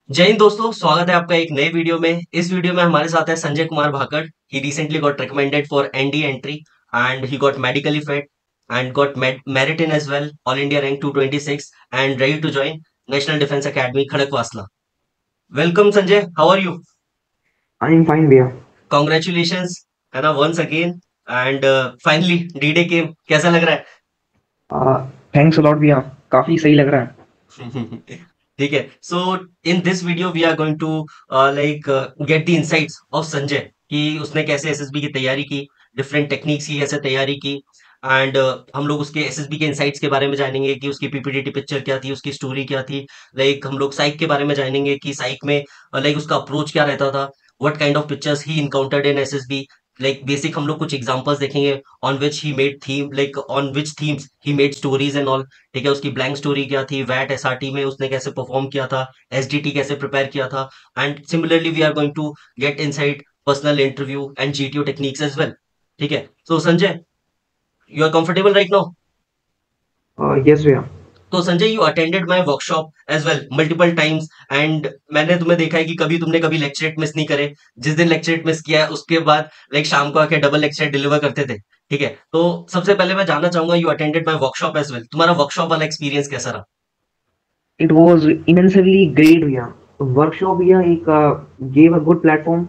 जय हिंद दोस्तों, स्वागत है आपका एक नए वीडियो में। इस वीडियो में हमारे साथ है Sanjay Kumar Bhakad. He recently got recommended for ND entry and he got medically fit and got merit in as well all India rank 226 and ready to join National Defence Academy Khadakwasla. Welcome Sanjay, how are you? I am fine भैया। Congratulations है ना, once again and finally D day came. कैसा लग रहा thanks a lot भैया। काफी सही लग रहा है। है? ठीक है। So in this video we are going to like get the insights of Sanjay कि उसने कैसे एसएसबी की तैयारी की, डिफरेंट टेक्निक्स की कैसे तैयारी की एंड हम लोग उसके एसएसबी के इनसाइट्स के बारे में जानेंगे कि उसकी पीपीडीटी पिक्चर क्या थी, उसकी स्टोरी क्या थी। लाइक हम लोग साइक के बारे में जानेंगे कि साइक में लाइक उसका अप्रोच क्या रहता था, what kind of pictures he encountered in SSB. Like basic हम लोग कुछ एग्जांपल्स देखेंगे on which he made theme, like on which themes he made stories and all. ठीक है, उसकी ब्लैंक स्टोरी क्या थी, वैट एसआरटी में उसने कैसे परफॉर्म किया था, एसडीटी कैसे प्रिपेयर किया था and similarly we are going to get inside personal interview and GTO techniques as well. ठीक है, so Sanjay, you are comfortable right now? Yes भैया। तो Sanjay, you attended my workshop as well multiple times and मैंने तुम्हें देखा है कि तुमने कभी लेक्चरेट मिस नहीं करे। जिस दिन लेक्चरेट मिस किया है उसके बाद लाइक शाम को आके डबल लेक्चर डिलीवर करते थे। ठीक है, तो सबसे पहले मैं जानना चाहूंगा, you attended my workshop as well, तुम्हारा वर्कशॉप वाला एक्सपीरियंस कैसा रहा? इट वाज इमेंसली ग्रेट भैया। वर्कशॉप भैया एक gave a good platform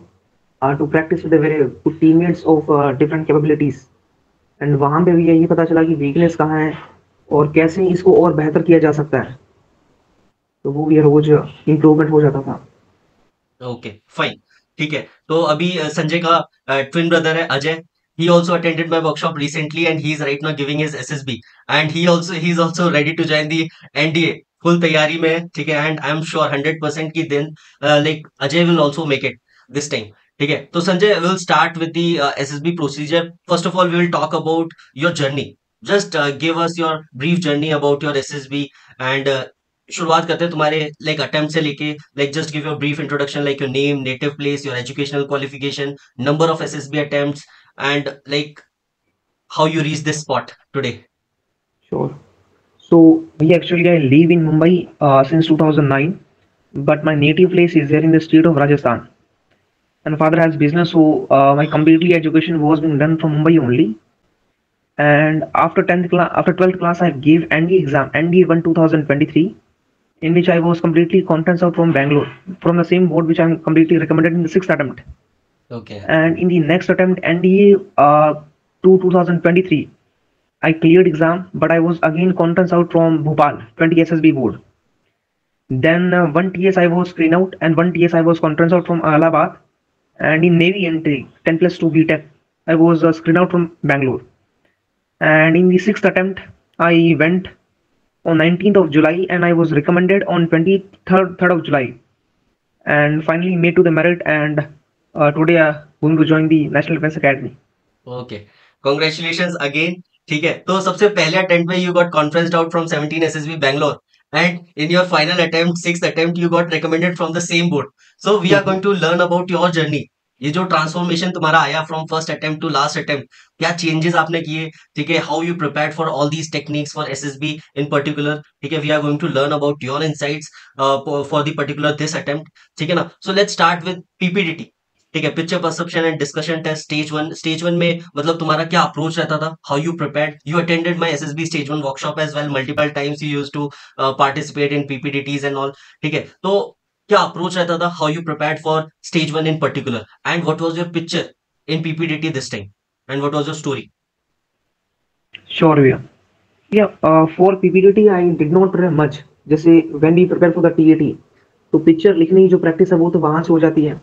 to practice with the very good teammates of different capabilities. And वहां पे भी यही पता चला कि वीकनेस कहाँ है और कैसे इसको और बेहतर किया जा सकता है। तो वो भी रोज इम्प्रूवमेंट हो जाता था। Okay, fine. ठीक है, तो अभी संजय का ट्विन ब्रदर है Ajay. He also attended my workshop recently and he is right now giving his SSB and he is also ready to join the NDA. Full तैयारी में है, ठीक है, एंड आई एम श्योर 100% की दिन like Ajay will also make it this time. ठीक है, तो Sanjay will start with the SSB procedure. First of all we will talk about your journey. Just give us your brief journey about your SSB and शुरुआत करते हैं तुम्हारे like attempt से लेके। Like just give your brief introduction, like your name, native place, your educational qualification, number of SSB attempts and like how you reach this spot today. Sure. So भैया actually I live in Mumbai since 2009, but my native place is there in the state of Rajasthan. And father has business, so my completely education was being done from Mumbai only. And after 10th class, after 12th class, I gave ND exam, ND 1 2023, in which I was completely conference out from Bangalore, from the same board which I'm completely recommended in the sixth attempt. Okay. And in the next attempt, NDA 2023, I cleared exam, but I was again conference out from Bhopal 20 SSB board. Then one TS I was screen out, and one TS I was conference out from Allahabad. And in Navy entry 10 plus 2 BTech, I was screen out from Bangalore. And in the sixth attempt, I went on 19th of July and I was recommended on 23rd of July, and finally made to the merit, and today going to join the National Defense Academy. Okay, congratulation again. ठीक है, तो सबसे पहले attempt में you got conferenced out from 17 SSB Bangalore and in your final attempt, sixth attempt, you got recommended from the same board. So we are going to learn about your journey. ये जो transformation तुम्हारा आया from first attempt to last attempt, क्या changes आपने किए? ठीक है, how you prepared for all these techniques for SSB in particular. ठीक है, we are going to learn about your insights for the particular this attempt. ठीक है ना, so let's start with PPDT. ठीक है, picture perception and discussion test stage one. Stage one में मतलब तुम्हारा क्या अप्रोच रहता था, how you prepared? You attended my SSB stage one workshop as well multiple times, you used to participate in PPDTs and all. ठीक है, तो क्या अप्रोच रहता था, how you prepared for stage one in particular and what was your picture in PPDT this time and what was your story? Sure, भैया। Yeah, for PPTT I did not prepare much. जैसे when we prepare for the TAT, तो picture लिखने की जो practice है वो तो वहां से हो जाती है।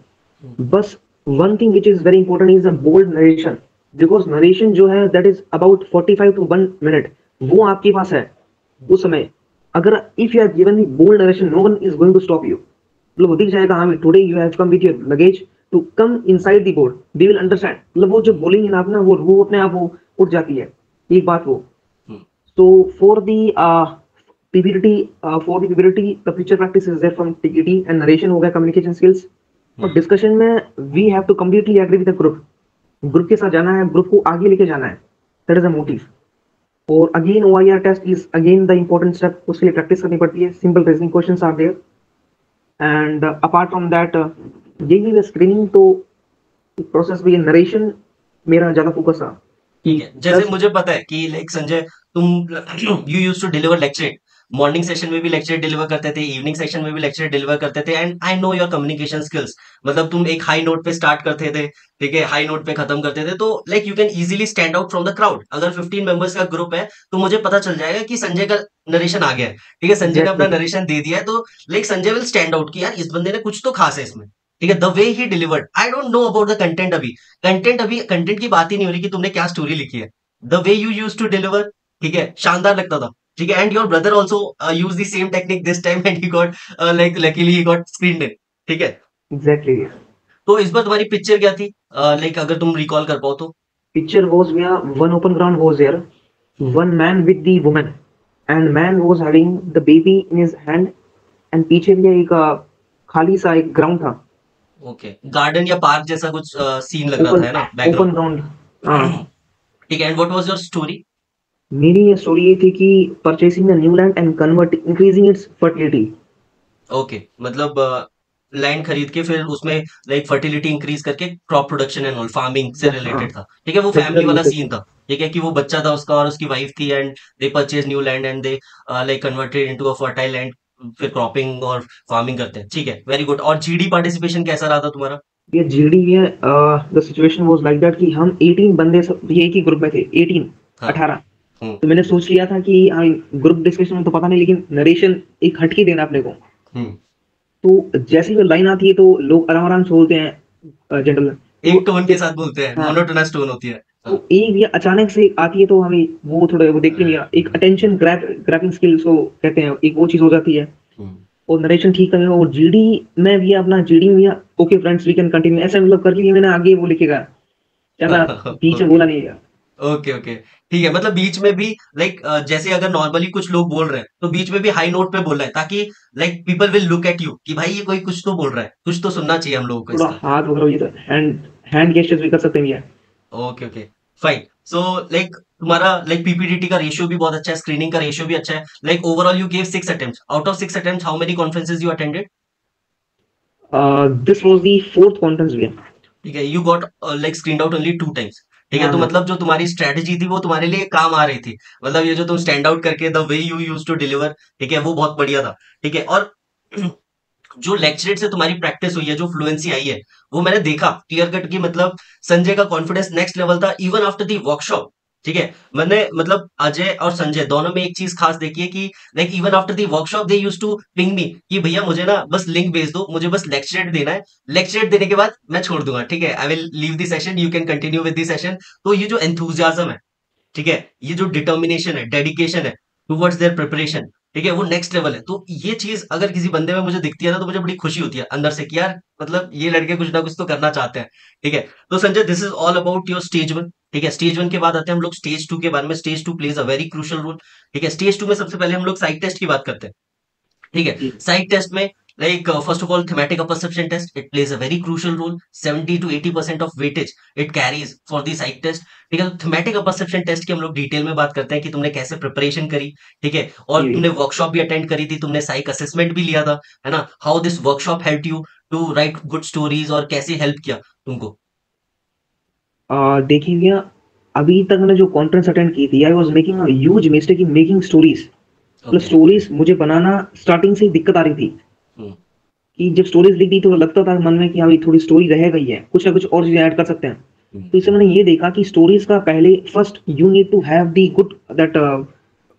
बस one thing which is very important is the bold narration, because narration जो है that is about 45 to 1 minute, वो आपके पास है उस समय। अगर if you have given the bold narration, no one is going to stop you. मतलब वो दिख जाएगा, हाँ today you have come with your luggage to come inside the board, they will understand। मतलब वो जो बोलेंगे ना आप ना, वो अपने आप वो उठ जाती है एक बात वो। So for the PPT, the picture practice is there from TKT, and narration हो गया, communication skills। और डिस्कशन में we have to completely agree with the group। Group के साथ जाना है, ग्रुप को आगे लेके जाना है, that is the motive। और again OIR test is again the important step, उसके लिए प्रैक्टिस करनी पड़ती है। Simple reasoning questions are there, and apart from that यही स्क्रीनिंग तो प्रोसेस भी, नरेशन मेरा ज्यादा फोकस था कि ठीक है, जैसे 10। मुझे पता है कि लाइक संजय, तुम you use to deliver lecture, morning session में भी लेक्चर डिलीवर करते थे, इवनिंग सेशन में भी लेक्चर डिलीवर करते थे, and I know your communication skills. मतलब तुम एक हाई नोट पे स्टार्ट करते थे, ठीक है, हाई नोट पे खत्म करते थे, तो like you can easily stand out from the crowd. अगर 15 मेंबर्स का ग्रुप है तो मुझे पता चल जाएगा कि संजय का नरेशन आ गया है, ठीक है, संजय ने अपना एग्जैक्टली, नरेशन दे दिया है, तो like Sanjay will stand out कि यार इस बंदे ने कुछ तो खास है इसमें, ठीक है, the way he delivered. I don't know about the content अभी, कंटेंट की बात ही नहीं हो रही कि तुमने क्या स्टोरी लिखी है, the way you use to deliver, ठीक है, शानदार लगता था, ठीक है, and your brother also use the same technique this time and he got like luckily he got screen in, ठीक है। एग्जैक्टली। तो इस बार तुम्हारी पिक्चर क्या थी, लाइक अगर तुम रिकॉल कर पाओ तो? Picture was where one open ground was there, one man with the woman, and man was having the baby in his hand, and पीछे भी एक खाली सा एक ग्राउंड था, ओके, गार्डन या पार्क जैसा कुछ सीन लग रहा था, ओपन है ना, ओपन बैकग्राउंड? ग्राउंड। हाँ। ठीक है, and what was your story? मेरी ये स्टोरी ये थी कि purchasing the new land and convert increasing its fertility. Okay, मतलब लैंड खरीद के फिर उसमें लाइक फर्टिलिटी इंक्रीज करके crop production and all farming से हाँ, रिलेटेड था, ठीक है, वो फैमिली रेगुलर वाला यूसेज सीन से। था, ठीक है, कि वो बच्चा था उसका और उसकी वाइफ थी, and they purchase new land and they like converted into a fertile land, फिर क्रॉपिंग और फार्मिंग करते हैं, ठीक है, वेरी गुड। और जीडी पार्टिसिपेशन कैसा रहा था तुम्हारा? ये जीडी है, the situation was like that कि हम 18 बंदे सब ये एक ही ग्रुप में थे, 18, हाँ। 18। हम्म। तो मैंने सोच लिया था कि ग्रुप डिस्कशन में तो पता नहीं, लेकिन नरेशन एक हट के देना अपने को। हम्म। तो जैसे ही लाइन आती है तो लोग आराम आराम से बोलते हैं जनरल। एक तो टोन के साथ बोलते हैं, हाँ, मोनोटोनस टोन होती है। तो हाँ। एक ये अचानक से आती है तो हमें वो थोड़ा वो देखते नहीं, एक अटेंशन ग्रैबिंग स्किल्स को कहते हैं, एक वो चीज हो जाती है। हम्म। और नरेशन ठीक करेगा, और जीडी में भी अपना जीडी में भी okay friends we can continue ऐसा मतलब कर लिए, मैंने आगे वो लिखेगा, ज्यादा बीच में ओके, बोला नहीं गया। ओके, ओके, ठीक है, मतलब बीच में भी लाइक जैसे अगर नॉर्मली कुछ लोग बोल रहे हैं तो बीच में भी हाई नोट पे बोल रहे हैं, ताकि like people will look at you कि भाई ये कोई कुछ तो बोल रहा है, कुछ तो सुनना चाहिए हम लोगों को थोड़ा इसका। हाथ वगैरह ये तो हैंड हैंड गेस्टर्स भी कर सकते हैं भैया। Okay, okay, fine. So like तुम्हारा लाइक पीपीडीटी का रेशियो भी बहुत अच्छा है, स्क्रीनिंग का रेशियो भी अच्छा है, like overall you gave 6 attempts, out of 6 attempts how many conferences you attended? This was the fourth conference भैया। ठीक है, you got like screen out only 2 times, ठीक है, हाँ तो हाँ। मतलब जो तुम्हारी स्ट्रेटेजी थी वो तुम्हारे लिए काम आ रही थी, मतलब ये जो तुम स्टैंड आउट करके the way you use to deliver, ठीक है, वो बहुत बढ़िया था, ठीक है, और जो लेक्चरेट से तुम्हारी प्रैक्टिस हुई है, जो फ्लुएंसी आई है, वो मैंने देखा क्लियर कट की, मतलब संजय का कॉन्फिडेंस नेक्स्ट लेवल था इवन आफ्टर दी वर्कशॉप, ठीक है। मैंने मतलब अजय और संजय दोनों में एक चीज खास देखी है कि like even after the workshop they use to ping me कि भैया मुझे ना बस लिंक भेज दो, मुझे बस लेक्चरेट देना है, लेक्चरेट देने के बाद मैं छोड़ दूंगा, ठीक है, I will leave the session, you can continue with the session. तो ये जो एंथुजियाज्म है, ठीक है, ये जो डिटर्मिनेशन है, डेडिकेशन है टुवर्ड्स देयर प्रिपरेशन, ठीक है, वो नेक्स्ट लेवल है। तो ये चीज अगर किसी बंदे में मुझे दिखती है ना, तो मुझे बड़ी खुशी होती है अंदर से कि यार मतलब ये लड़के कुछ ना कुछ तो करना चाहते हैं, ठीक है। तो Sanjay, this is all about your stage 1, ठीक है। स्टेज 1 के बाद आते हैं हम लोग स्टेज 2 के बारे में। Stage 2 plays a very crucial role, ठीक है। स्टेज 2 में सबसे पहले हम लोग साइड टेस्ट की बात करते हैं, ठीक है। जी। साइड टेस्ट में like first of all thematic और perception test, it plays a very crucial role, 70 to 80% of weightage it carries for the side test, ठीक है। तो थीमेटिक और परसेप्शन टेस्ट की हम लोग डिटेल में बात करते हैं कि तुमने कैसे प्रिपरेशन करी, ठीक है, और जी तुमने वर्कशॉप भी अटेंड करी थी, तुमने साइक असेसमेंट भी लिया था, है ना, how this workshop help you to write good stories, और कैसे हेल्प किया तुमको? देखिए भैया, अभी तक मैंने जो कॉन्फ्रेंस अटेंड की थी, I was making a huge mistake in making stories. मतलब ओके। स्टोरीज मुझे बनाना स्टार्टिंग से ही दिक्कत आ रही थी, हम्म। कि जब स्टोरीज लिख दी तो लगता था मन में कि हाँ भाई थोड़ी स्टोरी रह गई है, कुछ ना कुछ और चीजें ऐड कर सकते हैं। तो इससे मैंने ये देखा कि स्टोरीज का पहले first you need to have the good that starting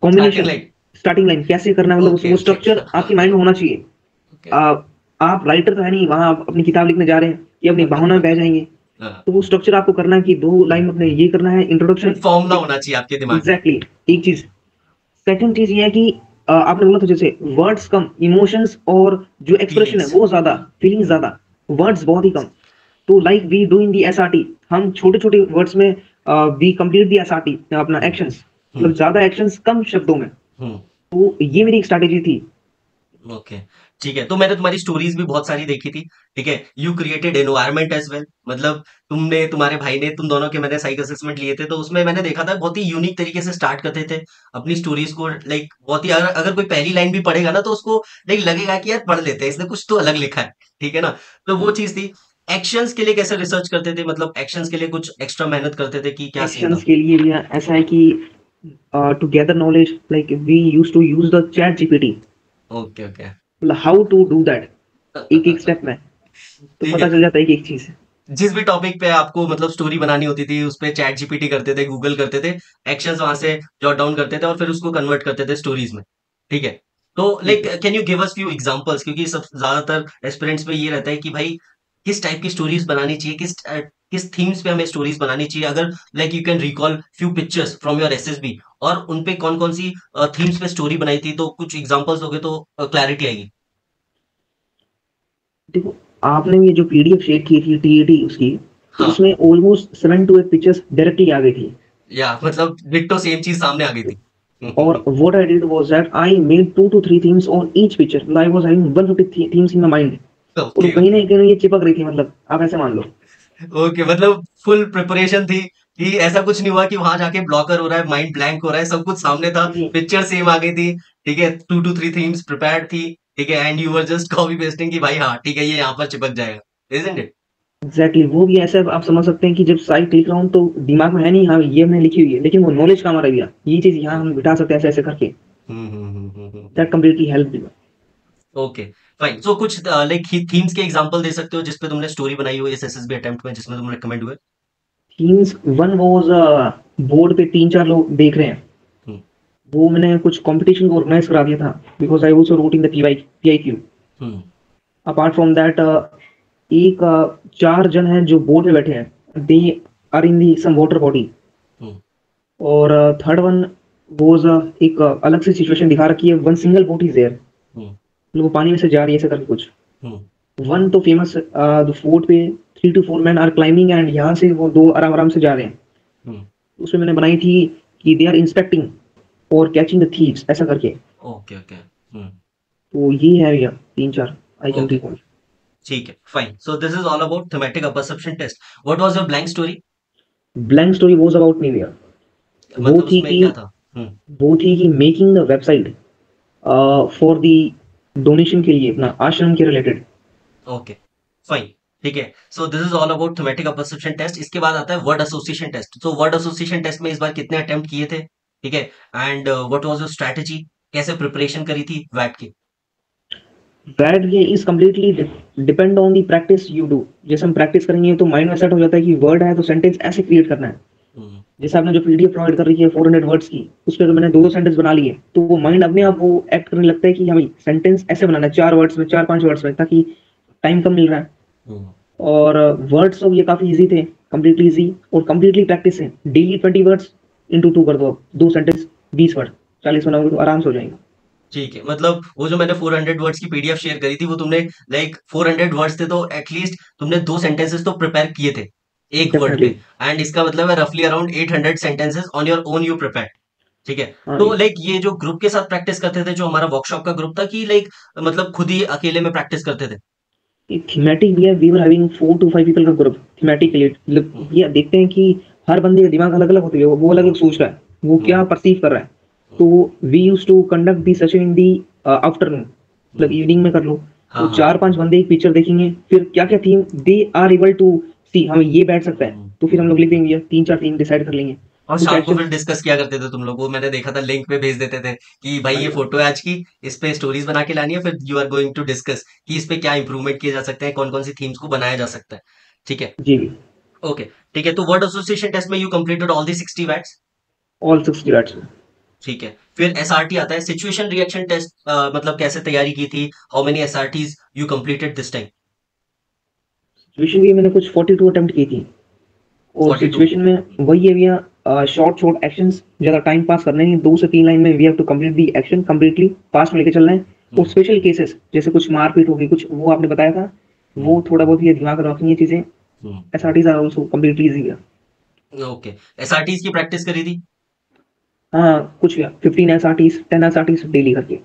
combination. Line. Starting line कैसे करना है, मतलब ओके, वो ओके। स्ट्रक्चर आपके माइंड में होना चाहिए। ओके। आ, आप राइटर तो है नहीं, वहां आप अपनी किताब लिखने जा रहे हैं या अपनी भावना में बह जाएंगे। तो वो स्ट्रक्चर आपको करना है कि 2 लाइन में अपने ये करना है, इंट्रोडक्शन। एक फॉर्मूला होना चाहिए आपके दिमाग में। एग्जैक्टली, एक चीज। सेकंड चीज ये है कि आपने बोला था जैसे वर्ड्स कम, इमोशंस और जो एक्सप्रेशन है फीलिंग्स। वो ज्यादा, फीलिंग्स ज्यादा, वर्ड्स बहुत ही कम। तो like we do in the SRT, हम छोटे छोटे वर्ड्स में वी कंप्लीट दी एसआरटी अपना एक्शंस, मतलब हम्म। ज्यादा एक्शंस कम शब्दों में। हम्म। तो ये मेरी एक स्ट्रैटेजी थी। ओके, ठीक है। तो मैंने तुम्हारी स्टोरीज भी बहुत सारी देखी थी, ठीक है। You created environment as well, मतलब तुमने, तुम्हारे भाई ने, तुम दोनों के मैंने साइक असेसमेंट लिए थे, तो उसमें मैंने देखा था बहुत ही यूनिक तरीके से स्टार्ट करते थे अपनी स्टोरीज को। लाइक बहुत ही, अगर अगर कोई पहली लाइन भी पढ़ेगा ना तो उसको लाइक लगेगा कि यार पढ़ लेते हैं, इसने कुछ तो अलग लिखा है, ठीक है ना। तो वो चीज थी। एक्शंस के लिए कैसे रिसर्च करते थे, मतलब एक्शंस के लिए कुछ एक्स्ट्रा मेहनत करते थे कि क्या सीन था? एक्शंस के लिए भी ऐसा है कि to gather knowledge like we use to use the ChatGPT, okay okay. मतलब हाउ टू डू दैट, एक एक स्टेप में तो ठीक पता है। चल जाता है एक एक चीज। जिस भी टॉपिक पे आपको मतलब स्टोरी बनानी होती थी, उस पे चैट जीपीटी करते थे, गूगल करते थे, एक्शंस वहां से जॉट डाउन करते थे और फिर उसको कन्वर्ट करते थे स्टोरीज में, ठीक है। तो जी like can you give us few examples, क्योंकि सब ज्यादातर एस्पिरेंट्स में ये रहता है कि भाई किस टाइप की स्टोरीज बनानी चाहिए, किस थीम्स पे हमें स्टोरीज बनानी चाहिए। अगर like you can recall few pictures from your SSB और उन पे कौन कौन सी थीम्स पे स्टोरी बनाई थी, तो कुछ एग्जांपल्स दोगे तो क्लैरिटी आएगी। देखो, आपने ये जो पीडीएफ शेयर की थी टीईटी उसकी, तो हाँ, उसमें ऑलमोस्ट 7 to 8 पिक्चर्स डायरेक्टली आ गई थी। या मतलब डिट्टो सेम चीज सामने आ गई और थी। What I did was that I made 2 to 3 themes on each picture, like I was having 150 themes in my mind। और ओके कहीं ओके। ना कहीं ये चिपक रही थी, मतलब आप ऐसे मान लो। ओके, मतलब फुल प्रिपरेशन थी कि ऐसा कुछ नहीं हुआ कि वहां जाके ब्लॉकर हो रहा है, माइंड ब्लैंक हो रहा है, सब कुछ सामने था, नहीं, पिक्चर सेम आ गई थी, ठीक है, 2 to 3 थीम्स प्रिपेयर्ड थी, ठीक है, and you were just copy pasting कि भाई हाँ ठीक है ये यहाँ पर चिपक जाएगा, इजंट इट? एग्जैक्टली वो भी ऐसा आप समझ सकते हैं कि जब साइट लिख रहा हूँ तो दिमाग में है नहीं, हाँ ये हमने लिखी हुई है, लेकिन वो नॉलेज काम आ रही है, ये चीज यहाँ हम बिठा सकते हैं ऐसे ऐसे करके। That completely help. Okay, fine. So कुछ लाइक थीम्स के एग्जांपल दे सकते हो जिसपे तुमने स्टोरी बनाई हो इस एसएसबी अटेम्प्ट में, जिसमें तुम रिकमेंड हुए? थीम्स वन वाज बोर्ड पे 3 4 लोग देख रहे हैं, हम्म। वो मैंने कुछ कंपटीशन को ऑर्गेनाइज करा दिया था, because I also wrote in the PIQ. Hmm. Apart from that एक 4 जन हैं जो बोर्ड पे बैठे हैं, they are in the some water body. Hmm. और थर्ड वन वाज एक अलग से सिचुएशन दिखा रखी है, one single boat is there, hmm. मतलब वो पानी में से जा रही है ऐसा करके कुछ। हम्म। वन तो फेमस द फोर्ट पे 3 to 4 man are climbing and यहाँ से वो दो आराम आराम से जा रहे हैं। हम्म। उसमें मैंने बनाई थी कि दे आर इंस्पेक्टिंग और कैचिंग द थीव्स ऐसा करके। Okay okay. हम्म। तो ये है भैया 3 4 आई कैन ओके, रिकॉल। ठीक है, fine. So this is all about thematic perception test. What was your blank story? Blank story was about me भैया। वो मतलब थी उसमें कि क्या था? हम्म। वो थी कि making the website for the donation के लिए अपना आश्रम के रिलेटेड। ओके, फाइन, ठीक है। So this is all about thematic perception test. इसके बाद आता है वर्ड एसोसिएशन टेस्ट। तो वर्ड एसोसिएशन टेस्ट में इस बार कितने अटेम्प्ट किए थे, ठीक है, and what was your strategy, कैसे प्रिपरेशन करी थी वैट की? दैट ये is completely depend on the practice you do. जैसे हम प्रैक्टिस करेंगे तो माइंड में सेट हो जाता है कि वर्ड है तो सेंटेंस ऐसे क्रिएट करना है। हम्म। जैसे आपने जो पीडीएफ प्रोवाइड कर रही है 400 वर्ड्स की, उस पर तो मैंने दो दो सेंटेंस बना लिए, तो वो माइंड अपने आप वो एक्ट करने लगता है कि हमें सेंटेंस ऐसे बनाना है 4 वर्ड्स में, 4 5 वर्ड्स में, ताकि टाइम कम मिल रहा है। हम्म। और वर्ड्स तो ये काफी इजी थे, कम्प्लीटली इजी और कम्प्लीटली प्रैक्टिस है। डेली 20 वर्ड्स इंटू 2 कर दो, आप दो सेंटेंस 20 वर्ड, 40 बनाओगे तो आराम से हो जाएंगे। ठीक है, मतलब वो जो मैंने 400 वर्ड्स की पीडीएफ शेयर करी थी वो तुमने, लाइक 400 वर्ड्स थे तो एटलीस्ट तुमने दो सेंटेंसेस तो प्रिपेयर किए थे एक वर्ड पे, डेफिनेटली। एंड इसका मतलब है रफली around 800 sentences on your own you prepare, ठीक है। हाँ, तो लाइक ये जो ग्रुप के साथ प्रैक्टिस करते थे, जो हमारा वर्कशॉप का ग्रुप था, कि लाइक मतलब खुद ही अकेले में प्रैक्टिस करते थे? थीमेटिक भी है, we were having 4 to 5 people का ग्रुप थीमेटिक के लिए। मतलब हम्म। ये देखते हैं कि हर बंदे का दिमाग अलग अलग होती है, वो अलग अलग सोच रहा है, वो क्या हम्म। परसीव कर रहा है। हम्म। तो we use to conduct the session in the afternoon, मतलब हम्म। इवनिंग में कर लो। तो हाँ हाँ। 4 5 बंदे एक पिक्चर देखेंगे, फिर क्या क्या theme they are able to see, हमें ये बैठ सकता है, तो फिर हम लोग लिख देंगे 3 4 थीम डिसाइड कर लेंगे। और कुछ शाम को एक्शन। फिर डिस्कस किया करते थे तुम लोग, वो मैंने देखा था, लिंक पे भेज देते थे कि भाई ये फोटो है आज की, इस पे स्टोरीज बना के लानी है, फिर you are going to discuss कि इस पे क्या इंप्रूवमेंट किए जा सकते हैं, कौन कौन सी थीम्स को बनाया जा सकता है, ठीक है। जी, ओके, ठीक है। तो वर्ड एसोसिएशन टेस्ट में you completed all the 60 words, all 60 words. ठीक है। फिर एसआरटी आता है, सिचुएशन रिएक्शन टेस्ट, मतलब कैसे तैयारी की थी, how many SRTs you completed this time? Situation भी मैंने कुछ 42 अटेम्प्ट की थी। और 42। सिचुएशन में वही है भैया, शॉर्ट शॉर्ट एक्शंस, ज्यादा टाइम पास करना है, 2 से 3 लाइन में we have to complete the action completely, fast में लेके चलना है। और हम्म। स्पेशल केसेस जैसे कुछ मारपीट होगी, कुछ वो आपने बताया था, हम्म। वो थोड़ा बहुत ये दिमाग में रखनी है चीजें। हम्म। SRTs are also completely easy भैया। ओके, एसआरटीज की प्रैक्टिस करी थी? हाँ कुछ भैया 15 एसआरटीज 10 एसआरटीज डेली करके।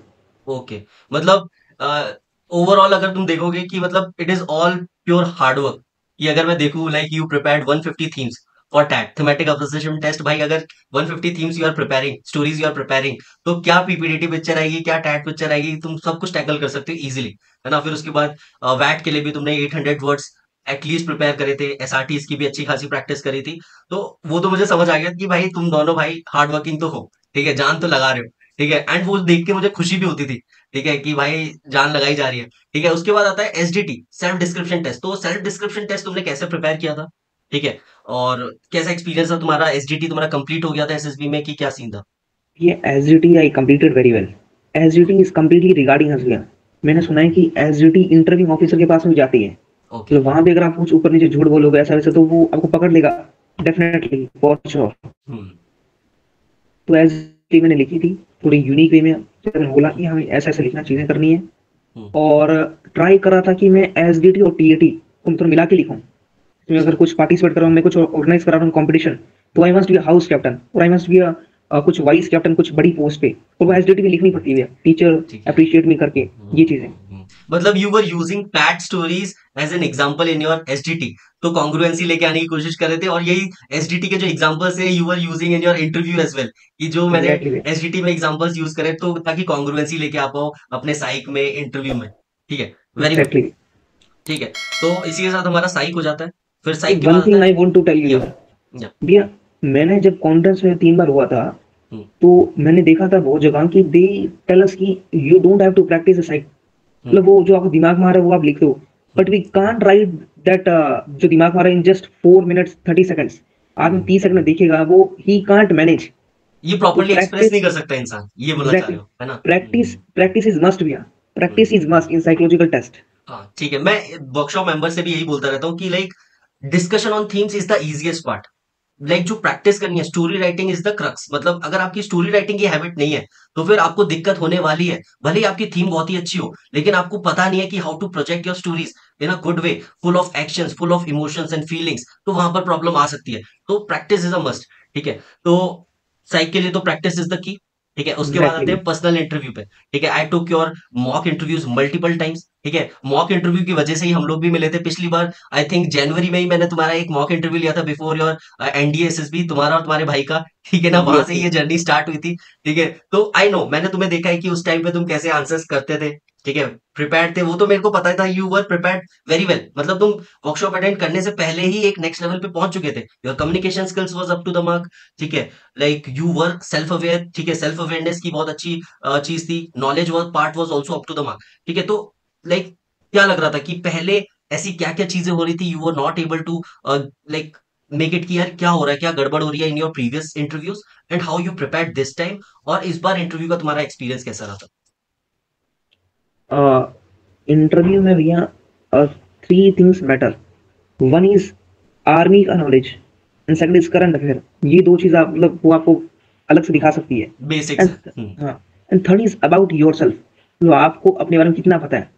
ओके, मतलब ओवरऑल अगर तुम देखोगे कि मतलब it is all pure hard work. ये अगर मैं देखूं like you prepared 150 themes for TAT thematic appreciation test, भाई अगर 150 themes you are preparing, stories you are preparing, तो क्या पीपीडीटी पिक्चर आएगी, क्या टैट पिक्चर आएगी, तुम सब कुछ टैकल कर सकते हो इजीली, है ना। फिर उसके बाद वैट के लिए भी तुमने 800 वर्ड्स एटलीस्ट प्रिपेयर करे थे, एसआरटीज की भी अच्छी खासी प्रैक्टिस करी थी। तो वो तो मुझे समझ आ गया कि भाई तुम दोनों भाई हार्ड वर्किंग तो हो, ठीक है, जान तो लगा रहे हो, ठीक है। एंड वो देख के मुझे खुशी भी होती थी, ठीक है, कि भाई जान लगाई जा रही है, ठीक है। उसके बाद आता है एसडीटी, सेल्फ डिस्क्रिप्शन टेस्ट। तो सेल्फ डिस्क्रिप्शन टेस्ट तुमने कैसे प्रिपेयर किया था, ठीक है, और कैसा एक्सपीरियंस था तुम्हारा, एसडीटी तुम्हारा कंप्लीट हो गया था एसएसबी में कि क्या सीन था? ये SDT I completed very well. SDT is completely regarding हसबिया। मैंने सुना है कि एसडीटी इंटरव्यू ऑफिसर के पास में जाती है, ओके। तो वहां पे अगर आप कुछ ऊपर नीचे झूठ बोलोगे ऐसा वैसा तो वो आपको पकड़ लेगा, डेफिनेटली फॉर श्योर। हम्म। तो एसडीटी मैंने लिखी थी थोड़ी यूनिक वे में, जैसे मैंने बोला कि हमें ऐसा ऐसा लिखना, चीजें करनी है। हम्म। और ट्राई करा था कि मैं एसडीटी और टीएटी को मतलब मिला के लिखूं। तो मैं अच्छा। अगर कुछ पार्टिसिपेट कर रहा हूँ, मैं कुछ ऑर्गेनाइज करा रहा हूँ कॉम्पिटिशन, तो I must be house captain और आई मस्ट बी कुछ वाइस कैप्टन कुछ बड़ी पोस्ट पे, और वो हम्म। एसडीटी में लिखनी पड़ती है, टीचर ठीक है। अप्रिशिएट मी करके, ये चीजें। मतलब you were using PAT stories as an example in your SDT, तो कॉन्ग्रुएंसी लेके आने की कोशिश कर रहे थे, और यही एसडीटी के जो एग्जांपल्स है you were using in your interview as well, कि जो मैंने एग्जैक्टली। एसडीटी में एग्जांपल्स यूज करे तो ताकि कॉन्ग्रुएंसी लेके आ पाओ अपने साइक में, इंटरव्यू में, ठीक है। Very good. एग्जैक्टली। ठीक है, तो इसी के साथ हमारा साइक हो जाता है, फिर साइक के वन बाद आता थिंग है। I want to tell you या यार, या भैया, मैंने जब कॉन्फ्रेंस में 3 बार हुआ था, हम्म। तो मैंने देखा था बहुत जगह कि दे टेल अस कि you don't have to practice side, hmm. मतलब वो जो आपको दिमाग में आ रहा है वो आप लिख दो, but hmm. We can't write that, जो दिमाग में आ रहा है इन जस्ट 4 मिनट्स 30 सेकंड्स। आदमी हम्म। 30 सेकंड में देखेगा वो ही कांट मैनेज। ये तो प्रॉपरली एक्सप्रेस नहीं प्रैक्टिस, कर सकता इंसान, ये बोलना चाह एग्जैक्टली, रहे हो, है ना। प्रैक्टिस प्रैक्टिस इज मस्ट भैया, hmm. Practice is must in psychological test. हाँ ठीक है, मैं वर्कशॉप मेंबर से भी यही बोलता रहता हूँ कि like discussion on themes is the easiest part. Like जो प्रैक्टिस करनी है, story writing is the crux. मतलब अगर आपकी स्टोरी राइटिंग की हैबिट नहीं है तो फिर आपको दिक्कत होने वाली है। भले ही आपकी थीम बहुत ही अच्छी हो, लेकिन आपको पता नहीं है कि how to project your stories in a good way, full of actions, full of emotions and feelings, तो वहां पर प्रॉब्लम आ सकती है। तो प्रैक्टिस इज अ मस्ट, ठीक है। तो साइक के लिए तो प्रैक्टिस इज द की, ठीक है। उसके बाद आते एग्जैक्टली। हैं पर्सनल इंटरव्यू पे, ठीक है। I took your mock interviews multiple times, ठीक है। मॉक इंटरव्यू की वजह से ही हम लोग भी मिले थे पिछली बार, आई थिंक जनवरी में ही मैंने तुम्हारा एक मॉक इंटरव्यू लिया था बिफोर योर एनडीए एसएसबी, तुम्हारा और तुम्हारे भाई का, ठीक है ना। वहां से यस। ये जर्नी स्टार्ट हुई थी, ठीक है। तो आई नो, मैंने तुम्हें देखा है कि उस टाइम पे तुम कैसे आंसर्स करते थे, ठीक है, प्रिपेयर्ड थे, वो तो मेरे को पता था। You were prepared very well, मतलब तुम वर्कशॉप अटेंड करने से पहले ही एक नेक्स्ट लेवल पे पहुंच चुके थे। Your communication skills was up to the mark, ठीक है। Like you were self aware, ठीक है, सेल्फ अवेयरनेस की बहुत अच्छी चीज थी। Knowledge was part was also up to the mark, ठीक है। तो लाइक क्या लग रहा था कि पहले ऐसी क्या क्या चीजें हो रही थी, you were not able to like make it कि यार क्या हो रहा है, क्या गड़बड़ हो रही है इन your previous interviews, and how you prepared this time, और इस बार इंटरव्यू का तुम्हारा एक्सपीरियंस कैसा रहा था? इंटरव्यू में भैया 3 things matter. One is army का knowledge and second is current affair. ये 2 चीज आप मतलब वो आपको अलग से दिखा सकती है। बेसिक्स एंड है। हाँ, and third is about your self, तो आपको अपने बारे में कितना पता है।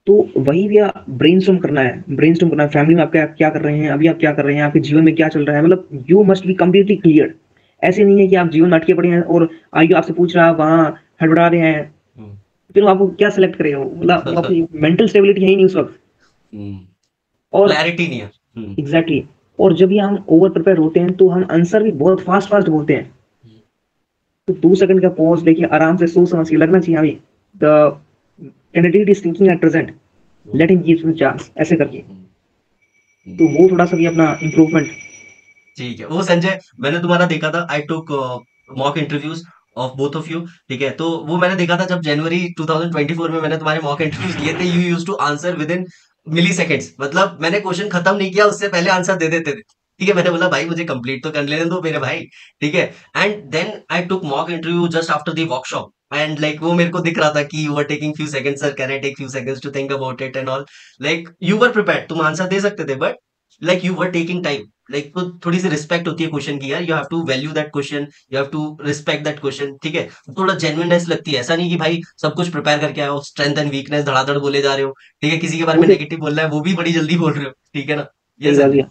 तो वही भैया ब्रेनस्टॉर्म करना है, ब्रेनस्टॉर्म करना है फैमिली में आप क्या क्या कर रहे हैं, अभी आप क्या कर रहे हैं, आपके जीवन में क्या चल रहा है, मतलब you must be completely clear. ऐसे नहीं है कि आप जीवन में अटके पड़े हैं और आयु आपसे पूछ रहा है, वहाँ हड़बड़ा रहे हैं, हम्म। फिर आपको क्या सेलेक्ट करेगा वो, मतलब वो अपनी मेंटल स्टेबिलिटी है ही नहीं उस वक्त। और क्लैरिटी नहीं है। एग्जैक्टली exactly, और जब भी हम ओवर प्रिपेयर होते हैं तो हम आंसर भी बहुत फास्ट फास्ट बोलते हैं। तो 2 सेकंड का पॉज लेके आराम से सोच समझ के लगना चाहिए हमें the candidate is thinking at present, let him give chance, ऐसे करके। तो वो थोड़ा सा भी अपना इम्प्रूवमेंट। ठीक है, वो संजय मैंने तुम्हारा देखा था, I took mock interviews of both of you, ठीक है। तो वो मैंने देखा था जब जनवरी 2024 में मैंने तुम्हारे मॉक इंटरव्यूज लिए थे, you use to answer within milliseconds. मतलब मैंने क्वेश्चन खत्म नहीं किया उससे पहले आंसर दे देते थे, ठीक है। मैंने बोला भाई मुझे कंप्लीट तो कर लेने दो मेरे भाई, ठीक है। And then I took mock interview just after the workshop, and like वो मेरे को दिख रहा था कि you were taking few seconds, sir can I take few seconds to think about it and all. Like you were prepared, तुम answer दे सकते थे, but like you were taking time. Like तो थोड़ी सी रिस्पेक्ट होती है क्वेश्चन की यार, you have to value that question, you have to respect that question, ठीक है। थोड़ा जेन्युइननेस लगती है, ऐसा नहीं कि भाई सब कुछ प्रिपेयर करके आए हो, स्ट्रेंथ एंड वीकनेस धड़ाधड़ बोले जा रहे हो, ठीक है। किसी के बारे वो में भी नेगेटिव बोलना है वो भी बड़ी जल्दी बोल रहे हो, ठीक है ना। ये सही बात संजय। भैया।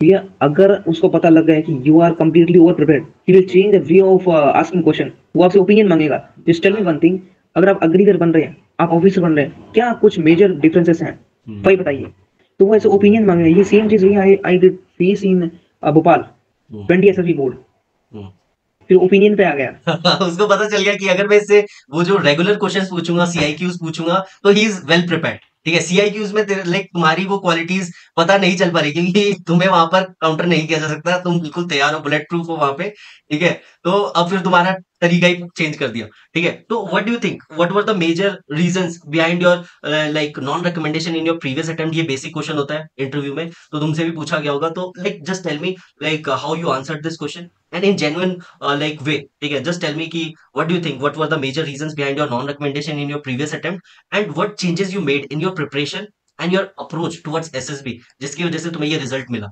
भैया अगर उसको पता लग गया कि you are completely over prepared, he will change the way of asking question, वो आपसे ओपिनियन मांगेगा। जस्ट टेल मी हाँ। वन थिंग, अगर आप अग्री कर बन रहे हैं आप ऑफिसर बन रहे हैं, क्या कुछ मेजर डिफरेंसेस हैं, हम्म, वही बताइए। तो वो ऐसे ओपिनियन मांग रहे हैं। ये सेम चीज I I did face in Bhopal hmm, 20 SSB board. Hmm. फिर ओपिनियन पे आ गया। उसको पता चल गया कि अगर मैं इससे वो जो रेगुलर क्वेश्चंस पूछूंगा, सीआईक्यूज पूछूंगा, तो ही इज वेल प्रिपेयर्ड। ठीक है, सीआईक्यूज में लाइक तुम्हारी वो क्वालिटीज पता नहीं चल पा रही, क्योंकि तुम्हें वहां पर काउंटर नहीं किया जा सकता, तुम बिल्कुल तैयार हो, बुलेट प्रूफ हो वहां पे। ठीक है, तो अब फिर तुम्हारा तरीका ही चेंज कर दिया। ठीक है, तो what do you think, what were the major reasons behind your like non recommendation in your previous attempt? ये बेसिक क्वेश्चन होता है इंटरव्यू में, तो तुमसे भी पूछा गया होगा, तो like just tell me like how you answered this question and in genuine like way. ठीक है, just tell me कि what do you think, what were the major reasons behind your non recommendation in your previous attempt, and what changes you made in your preparation and your approach towards SSB, जिसकी वजह से तुम्हें ये result मिला?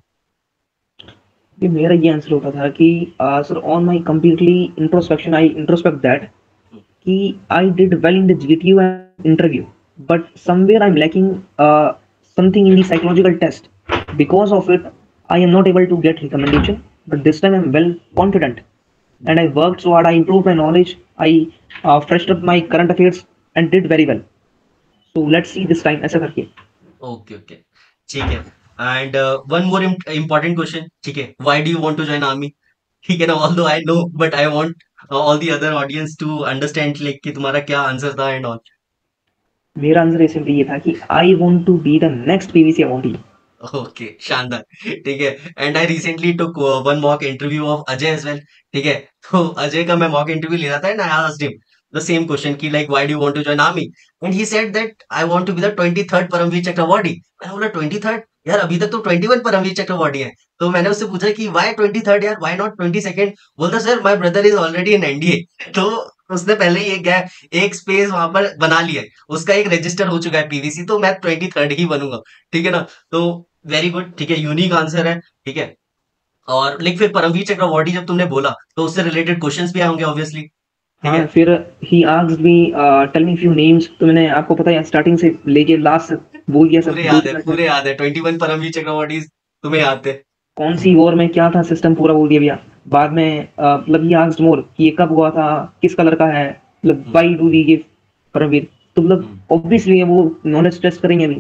कि मेरा ये answer होता था कि sir on my completely introspection I introspect that कि I did well in the GTU interview, but somewhere I am lacking something in the psychological test, because of it I am not able to get recommendation, but this time I am well confident and I worked so hard. I improved my knowledge. I freshed up my current affairs and did very well. So let's see this time ऐसा करके। Okay okay, ठीक है। And one more important question, ठीक है, why do you want to join army? ठीक है ना, although I know, but I want all the other audience to understand like कि तुम्हारा क्या आंसर था एंड ऑल। मेरा आंसर सिंपली ये था कि I want to be the next PVC awardee. Okay, शानदार। ठीक है, and I recently took one mock interview of Ajay as well. ठीक है, तो अजय का मैं मॉक इंटरव्यू ले रहा था and I asked him the same question कि like why do you want to join army, and he said that I want to be the 23rd Paramvir Chakra awardee. मैंने बोला 23rd यार, अभी तक तो 21 परमवीर चक्र अवॉर्डी है। तो मैंने उससे पूछा कि व्हाई 23rd यार, व्हाई नॉट 22nd? बोलता sir my brother is already in NDA. तो उसने पहले ही एक गैप, एक स्पेस वहां पर बना लिया है, उसका एक रजिस्टर हो चुका है पीवीसी, तो मैं 23rd ही बनूंगा। ठीक है ना, तो वेरी गुड। ठीक है, यूनिक आंसर है। ठीक है, और लेकिन फिर परमवीर चक्र अवॉर्डी जब तुमने बोला, तो उससे रिलेटेड क्वेश्चंस भी आए होंगे ऑब्वियसली। ठीक हाँ, है, फिर he asked me tell me few names, तो मैंने आपको पता है स्टार्टिंग से लेके लास्ट बोल दिया सब पूरे दो याद है, तीन पूरे अटेम्प्ट। याद है, 21 परमवीर चक्र अवॉर्डीज तुम्हें याद थे। कौन सी वॉर में क्या था सिस्टम पूरा बोल दिया भैया। बाद में मतलब ही आस्क्ड मोर कि ये कब हुआ था, किस कलर का है, मतलब hmm, why do we give Paramvir. तो मतलब हम्म, ऑब्वियसली वो नॉलेज टेस्ट करेंगे अभी,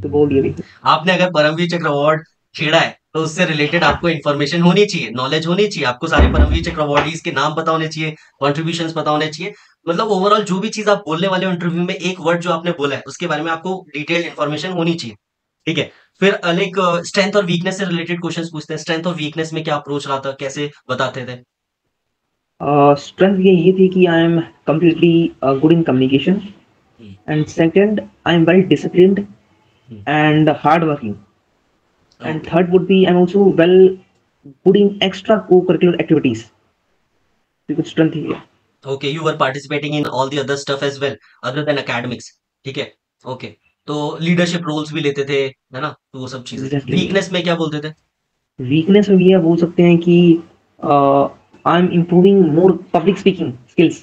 तो बोल दिया हम्म। भैया। आपने अगर परमवीर चक्र अवार्ड छेड़ा है, तो उससे रिलेटेड आपको इन्फॉर्मेशन होनी चाहिए, नॉलेज होनी चाहिए, आपको सारे परमवीर चक्र अवार्डीज के नाम पता होने चाहिए, कॉन्ट्रीब्यूशंस पता होने चाहिए। मतलब ओवरऑल जो भी चीज आप बोलने वाले हो इंटरव्यू में, एक वर्ड जो आपने बोला है उसके बारे में आपको डिटेल्ड इन्फॉर्मेशन होनी चाहिए। ठीक है, फिर लाइक स्ट्रेंथ और वीकनेस से रिलेटेड क्वेश्चंस पूछते हैं। स्ट्रेंथ और वीकनेस में क्या अप्रोच रहा था, कैसे बताते थे? स्ट्रेंथ ये थी कि I am completely good in communication, hmm, and second I am very disciplined hmm, and hardworking, and okay third would be I'm also well good in extra co-curricular activities, because strength here। Okay, you were participating in all the other stuff as well other than academics. ठीक है, okay, तो leadership roles भी लेते थे, है ना, तो वो सब चीजें। एग्जैक्टली भैया। वीकनेस में क्या बोलते थे? वीकनेस में भैया बोल सकते हैं कि I am improving more public speaking skills,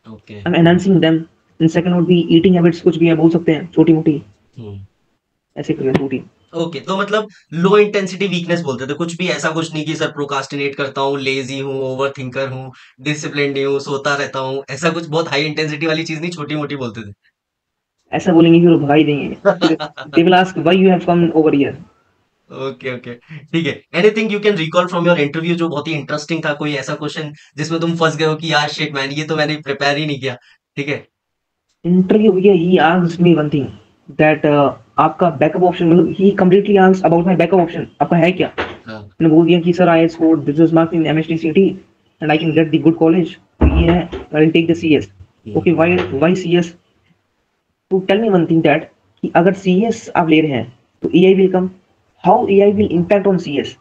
okay, I'm enhancing them, and second would be eating habits, कुछ भी है बोल सकते हैं छोटी मोटी हम्म, ऐसे करिए रूटीन। ओके, तो मतलब लो इंटेंसिटी वीकनेस बोलते थे, कुछ भी ऐसा कुछ नहीं कि सर प्रोकास्टिनेट करता हूँ, लेजी हूँ, ओवर थिंकर हूँ, डिसिप्लिन नहीं हूँ, सोता रहता हूँ, ऐसा कुछ बहुत हाई इंटेंसिटी वाली चीज नहीं, छोटी मोटी बोलते ऐसा बोलेंगे फिर वो भगा ही देंगे, फिर थे। they will ask why you have come over here। Okay okay, ठीक है। Anything you can recall from your interview जो बहुत ही इंटरेस्टिंग था, कोई ऐसा क्वेश्चन जिसमें तुम फंस गए हो कि यार शिट मैन, ये तो मैंने प्रिपेयर ही नहीं किया? ठीक है। इंटरव्यू भैया he asked me one thing that आपका बैकअप ऑप्शन, मतलब he completely asked about my backup option, आपका है क्या। हाँ, मैंने बोल दिया कि sir I scored business marks in MHTCET and I can get the good college, तो ये है, I will take the CS. Okay, why CS? To tell me one thing that कि अगर सीएस आप ले रहे हैं तो AI will come, how AI will impact on CS,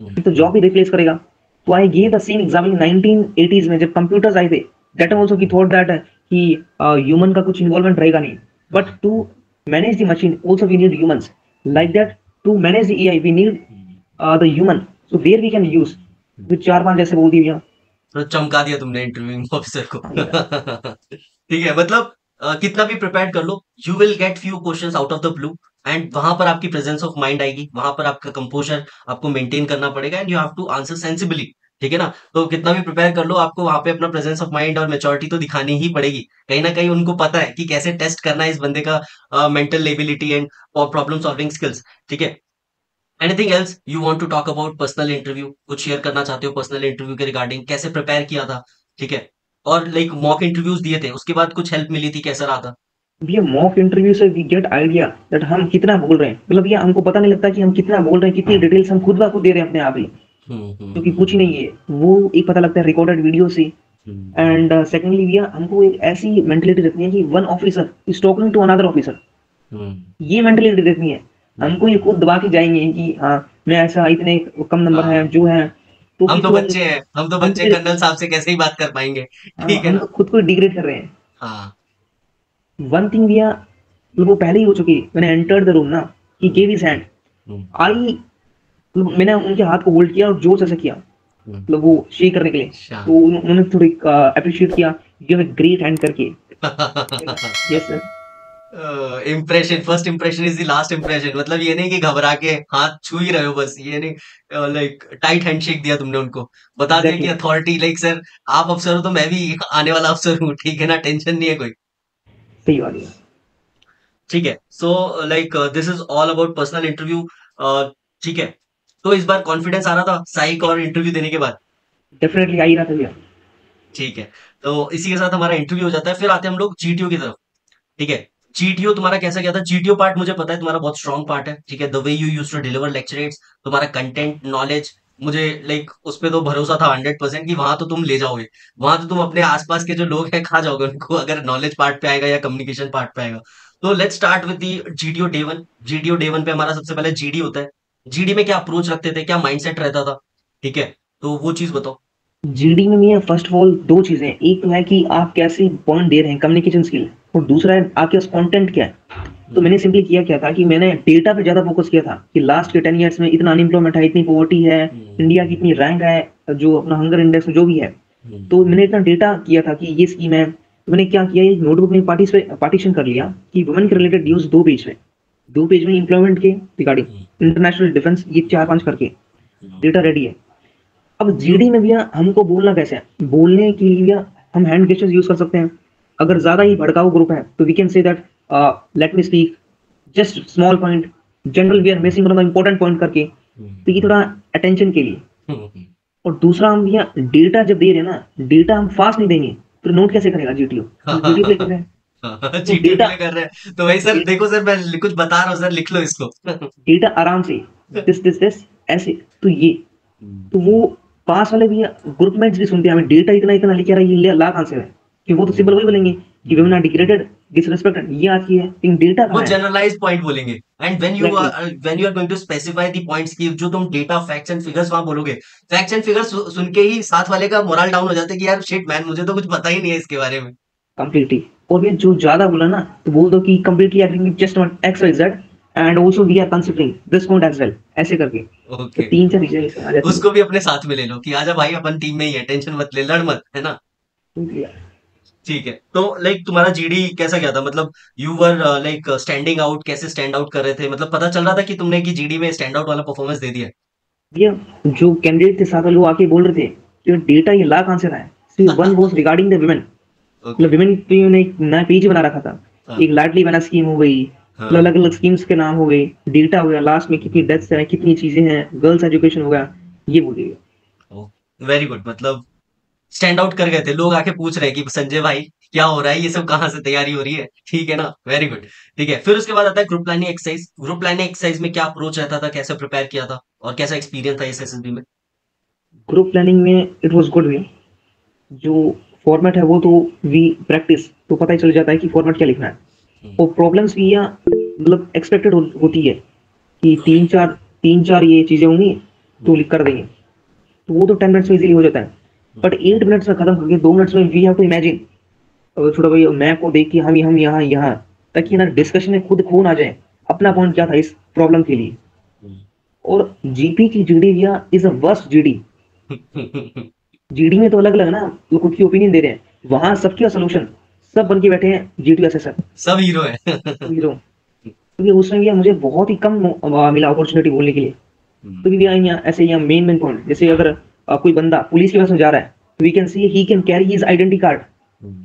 फिर तो जॉब ही रिप्लेस करेगा। तो I give the same example in 1980s में जब कंप्यूटर्स आए थे, that time also he thought that कि ह्यूमन का कुछ इन्वॉल्वमेंट रहेगा नहीं, but to manage the machine also we need humans, like that to manage the AI we need the human, so there we can use. With चार पांच जैसे बोल दी भैया। तो चमका दिया तुमने इंटरव्यूइंग ऑफिसर को। हाँ भैया। ठीक है, मतलब कितना भी प्रिपेयर कर लो, you will get few questions out of the blue, and वहां पर आपकी प्रेजेंस ऑफ माइंड आएगी, वहां पर आपका कंपोजर आपको मेंटेन करना पड़ेगा, and you have to answer sensibly. ठीक है ना? तो कितना भी प्रिपेयर कर लो, आपको वहाँ पे अपना प्रेजेंस ऑफ माइंड और मैच्योरिटी तो दिखानी ही पड़ेगी। कहीं न कहीं उनको पता है कि कैसे टेस्ट करना है इस बंदे का मेंटल एबिलिटी एंड और प्रॉब्लम सॉल्विंग स्किल्स, ठीक है? Anything else you want to talk about personal interview? कुछ शेयर करना चाहते हो पर्सनल इंटरव्यू के रिगार्डिंग? कैसे प्रिपेयर किया था? ठीक है? और लाइक मॉक इंटरव्यूज़ दिए थे, उसके बाद कुछ हेल्प मिली थी, कैसा रहा था? भैया मॉक इंटरव्यू से वी गेट आइडिया दैट हम कितना बोल रहे हैं, मतलब ये हमको पता नहीं लगता कि हम कितना बोल रहे हैं, कितनी डिटेल्स हम खुद ब खुद दे रहे हैं अपने आप ही, क्योंकि कुछ नहीं है वो एक पता लगता है रिकॉर्डेड वीडियो से। हुँ, एंड सेकेंडली भैया हमको एक ऐसी मेंटेलिटी रहती है कि one officer is talking to another officer, hmm, ये मेंटेलिटी रहती है। हुँ, हमको ये खुद दबा के जाएंगे कि हाँ मैं ऐसा, इतने कम नंबर है हाँ। जो है, तो हम फिर तो तो बच्चे हैं, हम तो हम बच्चे फिर कर्नल साहब से कैसे ही बात कर पाएँगे, ठीक है हम ना? तो खुद को डिग्रेड कर रहे हैं। हाँ। वन थिंग भैया, मतलब वो पहले ही हो चुकी मैंने एंटर्ड द रूम ना, ही हुँ, गेव हिज हैंड, हुँ, आई, मतलब मैंने उनके हाथ को होल्ड किया और जोर से ऐसे किया, हुँ। मतलब वो शेक करने के लिए। अच्छा। तो उन्होंने थोड़ी अप्रिशिएट किया, गिव अ ग्रेट हैंड करके। Yes sir. Impression, first impression is the last impression. मतलब ये नहीं कि घबरा के हाथ छू ही रहे हो बस, ये नहीं, लाइक टाइट हैंडशेक दिया तुमने उनको, बता दिया कि एग्जैक्टली। अथॉरिटी, लाइक सर आप अफसर हो तो मैं भी आने वाला अफसर हूँ, ठीक है ना, टेंशन नहीं है कोई। सही बात है। ठीक है, so like this is all about personal interview. ठीक है, तो इस बार कॉन्फिडेंस आ रहा था साइक और इंटरव्यू देने के बाद? डेफिनेटली आ ही रहा था भैया। ठीक है, तो इसी के साथ हमारा इंटरव्यू हो जाता है, फिर आते हैं हम लोग जीटीओ की तरफ। ठीक है, जीटीओ तुम्हारा कैसा गया था? जीटीओ पार्ट मुझे पता है तुम्हारा बहुत स्ट्रॉन्ग पार्ट है, ठीक है, the way you used to deliver lecturettes, तुम्हारा कंटेंट नॉलेज, मुझे लाइक उस पे तो भरोसा था 100% कि वहां तो तुम ले जाओगे, वहां तो तुम अपने आसपास के जो लोग हैं खा जाओगे उनको, अगर नॉलेज पार्ट पे आएगा या कम्युनिकेशन पार्ट पे आएगा। तो let's start with the GTO day one. GTO day one पे हमारा सबसे पहले जीडी होता है। जीडी में क्या अप्रोच रखते थे, क्या माइंडसेट रहता था? ठीक है, तो वो चीज बताओ। जीडी में भैया फर्स्ट ऑफ ऑल दो चीजें, एक तो है कि आप कैसे पॉइंट दे रहे हैं कम्युनिकेशन स्किल, और दूसरा है आपके पास कंटेंट क्या है। तो हम्म, मैंने सिंपली किया क्या था कि मैंने डेटा पे ज्यादा फोकस किया था कि लास्ट के 10 ईयर्स में इतना अनएम्प्लॉयमेंट है, इतनी पॉवर्टी है, हम्म, इंडिया की इतनी रैंक है, जो अपना हंगर इंडेक्स जो भी है। हम्म, तो मैंने इतना डेटा किया था कि ये स्कीम है, तो मैंने क्या किया, एक नोटबुक में पार्टीशन कर लिया कि वुमेन के रिलेटेड न्यूज दो पेज में एम्प्लॉयमेंट के रिगार्डिंग, हम्म, इंटरनेशनल डिफेंस, ये चार पांच करके हम्म, डेटा रेडी है। अब जीडी में भैया हमको बोलना कैसे है, बोलने के लिए भैया हम हैंड गेस्टर्स यूज कर सकते हैं। अगर ज्यादा ही भड़काऊ ग्रुप है तो we can say that let me speak just small point, general we are missing one of the important point करके, हम्म, तो ये थोड़ा अटेंशन के लिए। हम्म, और दूसरा हम भैया डेटा जब दे रहे हैं ना, डेटा हम फास्ट नहीं देंगे, तो नोट कैसे करेगा जीटीओ, हम जीटीओ पे कर रहे हैं। तो जीटीओ डेटा डिले कर रहे हैं तो भाई सर देखो सर, मैं कुछ बता रहा हूँ सर, लिख लो इसको। डेटा आराम से दिस ऐसे, तो ये, तो वो पास वाले भी ग्रुपमेट्स भी सुनते हैं हमें, डेटा इतना इतना लेके आ रहा है, ये ला कहां से है, कि वो तो सिंपल वही बोलेंगे कि वुमेन आर डिग्रेडेड, डिसरिस्पेक्टेड, ये आज की है, लेकिन डेटा वो कहाँ है। जनरलाइज पॉइंट बोलेंगे। And exactly. When you are going to specify the points की जो तुम डेटा फैक्ट्स एंड फिगर्स वहां बोलोगे, फैक्ट्स एंड फिगर्स सुन के ही साथ वाले का मोरल डाउन हो जाता है कि यार शिट मैन, मुझे तो कुछ पता ही नहीं है इसके बारे में। कंप्लीटली। और ये जो ज्यादा बोला ना, तो बोल दो कि completely agreeing just on X Y Z, and also we are considering this point as well, ऐसे करके। तो ओके, तीन चार चीजें इसमें आ जाती है। उसको भी अपने साथ में ले लो कि आजा भाई अपन टीम में ही है, टेंशन मत ले, लड़ मत, है ना? ठीक है, तो लाइक तुम्हारा जीडी कैसा गया था? मतलब you were like standing out, कैसे स्टैंड आउट कर रहे थे? मतलब पता चल रहा था कि तुमने की जीडी में स्टैंड आउट वाला परफॉर्मेंस दे दिया ये जो कैंडिडेट के साथ वाले वो आके बोल रहे थे कि डेटा ये ला कहां से रहा है, सिर्फ वन है? वाज रिगार्डिंग द वुमेन, मतलब ओके। विमेन पे ने एक नया पेज बना रखा था। हाँ, एक लाडली बहना स्कीम हो गई, मतलब हाँ, अलग अलग स्कीम्स के नाम हो गए, डेटा हो गया, लास्ट में कितनी डेथ्स है, कितनी चीजें हैं, गर्ल्स एजुकेशन हो गया, ये बोलिए। Very good. मतलब स्टैंड आउट कर गए थे, लोग आके पूछ रहे हैं कि संजय भाई क्या हो रहा है, ये सब कहाँ से तैयारी हो रही है, ठीक है ना? Very good. ठीक है, फिर उसके बाद आता है group planning exercise. Group planning exercise में क्या अप्रोच रहता था, कैसे प्रिपेयर किया था, और कैसा एक्सपीरियंस था इस एसएसबी में? ग्रुप प्लानिंग में इट वाज गुड वे, जो फॉर्मेट है वो तो वी प्रैक्टिस तो पता ही चल जाता है कि फॉर्मेट क्या लिखना है। हम्म, और प्रॉब्लम्स भी यहाँ मतलब एक्सपेक्टेड होती है कि तीन चार ये चीजें होंगी, तो लिख कर देंगे, तो वो तो 10 मिनट्स में इजीली हो जाता है। बट 8 मिनट्स में खत्म करके 2 मिनट्स में वी हैव टू इमेजिन, छोटा भाई मैप को देख के हम यहाँ, ताकि ना डिस्कशन में खुद खून आ जाए अपना पॉइंट क्या था इस प्रॉब्लम के लिए। और जीपी की जीडी या is a worst GD. Hmm. GD में तो अलग अलग ना, तो खुद की ओपिनियन दे रहे हैं, वहां सबके सोल्यूशन, सब बन के बैठे हैं जीडी असेसर, सब हीरो है। हीरो। क्योंकि उसमें भी मुझे बहुत ही कम मिला अपॉर्चुनिटी बोलने के लिए। तो भी यहाँ ऐसे यहाँ मेन पॉइंट, जैसे अगर कोई बंदा पुलिस के पास में जा रहा है, तो we can see he can carry his identity card,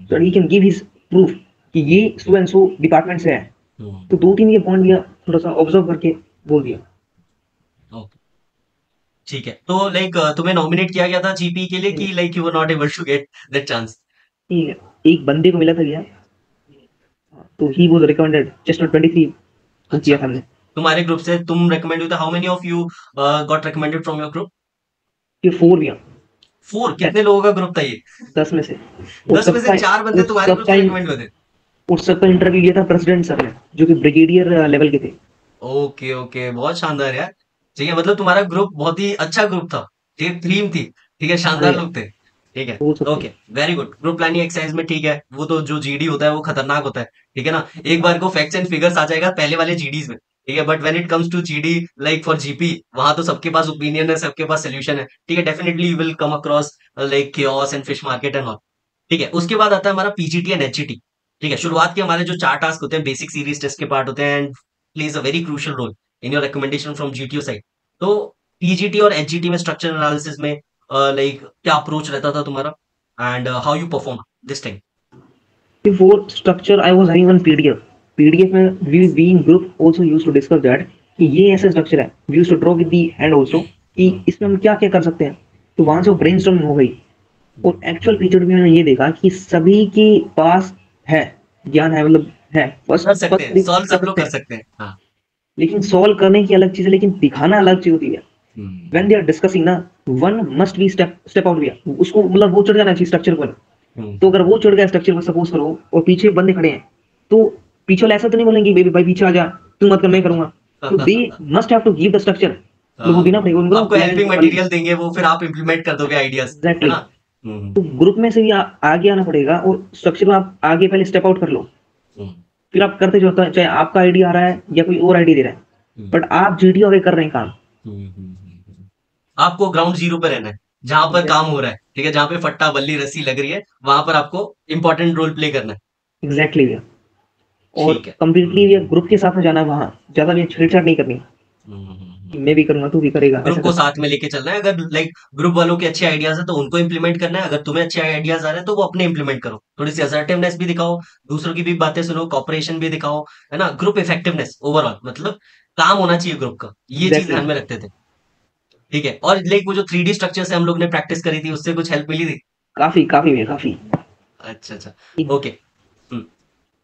so he can give his proof कि ये सो एंड सो डिपार्टमेंट से है। तो 2-3 ये पॉइंट लिया, थोड़ा-सा ऑब्जर्व करके बोल दिया। ओके, ठीक है। तो लाइक तुम्हें नॉमिनेट किया गया था जीपी के लिए कि like you were not able to get that chance? ठीक है, एक बंदे को मिला था भैया, तो he was recommended just on 23 को अच्छा, किया था हमने। तुम्हारे ग्रुप से तुम रिकमेंड हुए थे। How many of you got recommended from your group? ये 4 भैया, 4? कितने लोगों का ग्रुप था ये? 10 में से। और 10 में से सबका 4 बंदे उस तुम्हारे ग्रुप सबका से रिकमेंड हुए थे? उस सबका इंटरव्यू लिया था प्रेसिडेंट सर ने, जो कि ब्रिगेडियर लेवल के थे। ओके ओके, बहुत शानदार यार। ठीक है, मतलब तुम्हारा ग्रुप बहुत ही अच्छा ग्रुप था, ठीक, थीम थी, ठीक है, हाँ शानदार भैया, लोग थे। ठीक है, बोल सकते ओके, हैं। Very good. Group planning exercise में ठीक है, वो तो जो जीडी होता है वो खतरनाक होता है, ठीक है ना। एक बार को फैक्ट्स एंड फिगर्स आ जाएगा पहले वाले जीडीज में, ठीक है, but when it comes to GD like for GP, वहां तो सबके पास ओपिनियन है, सबके पास सोल्यूशन है, ठीक है। Definitely you will come across like chaos and fish market and all. ठीक है, उसके बाद आता है हमारा पीजीटी एंड एचजीटी। ठीक है, शुरुआत के हमारे जो 4 टास्क होते हैं बेसिक सीरीज टेस्ट के पार्ट होते हैं and plays a very crucial role in your recommendation from GTO side. तो पीजीटी और एचजीटी में स्ट्रक्चर एनालिसिस में लाइक क्या अप्रोच रहता था तुम्हारा and how you perform this time? Before structure, I was having one PDF. PDF में we being group also used to discuss that कि ये ऐसा स्ट्रक्चर है। We used to draw with the hand also कि इसमें हम क्या क्या कर सकते हैं। तो वहां से वो ब्रेनस्टॉर्मिंग हो गई, और एक्चुअल पीरियड में मैंने ये देखा कि सभी के पास है, ज्ञान है, मतलब है, कर फर्स्ट सकते फर्स्ट हैं, सॉल्व कर सब लोग सकते कर हैं, सकते हैं, हाँ। लेकिन सॉल्व करने की अलग चीज है, लेकिन दिखाना अलग चीज होती है। हम्म, व्हेन दे आर डिस्कसिंग ना, one must be step step out भैया, उसको मतलब वो चढ़ जाना चाहिए स्ट्रक्चर पर। हम्म, तो अगर वो चढ़ गया स्ट्रक्चर पर, सपोज करो, और पीछे बंदे खड़े हैं, तो पीछे वाले ऐसा तो नहीं बोलेंगे बेबी भाई पीछे आ जा, तू मत कर मैं करूंगा। तो they must have to give the structure, मतलब वो हाँ, देना पड़ेगा उनको आपको प्लान हेल्पिंग वाली। मटेरियल देंगे वो, फिर आप इम्प्लीमेंट कर दोगे आइडियाज, है एग्जैक्टली। ना। हम्म, तो ग्रुप में से भी आगे आना पड़ेगा, और स्ट्रक्चर में आप आगे पहले स्टेप आउट कर लो, हम्म, फिर आप करते जो होता है, चाहे आपका आइडिया आ रहा है या कोई और आइडिया दे रहा है, हम्म, बट आप जीडी आगे कर रहे हैं काम। आपको ग्राउंड जीरो पे रहना है, जहां पर काम हो रहा है, ठीक है, जहां पे फट्टा बल्ली रस्सी लग रही है, वहां पर आपको इंपॉर्टेंट रोल प्ले करना है। एग्जैक्टली भैया। और ठीक है। कंप्लीटली भैया ग्रुप के साथ में जाना है वहां, ज्यादा भी छेड़छाड़ नहीं करनी कि मैं भी करूंगा तू भी करेगा, ग्रुप ऐसा को करना। साथ में लेके चलना है। अगर लाइक ग्रुप वालों के अच्छे आइडियाज है तो उनको इम्प्लीमेंट करना है, अगर तुम्हें अच्छे आइडियाज आ रहे हैं तो वो अपने इम्प्लीमेंट करो, थोड़ी सी असर्टिवनेस भी दिखाओ, दूसरों की भी बातें सुनो, कॉपरेशन भी दिखाओ, है ना। ग्रुप इफेक्टिवनेस ओवरऑल, मतलब काम होना चाहिए ग्रुप का, ये चीज एग्जैक्टली। ध्यान में रखते थे। ठीक है, और लाइक वो जो 3D स्ट्रक्चर से हम लोग ने प्रैक्टिस करी थी, उससे कुछ हेल्प मिली थी? काफी काफी भैया काफी। अच्छा अच्छा, ओके। हम्म,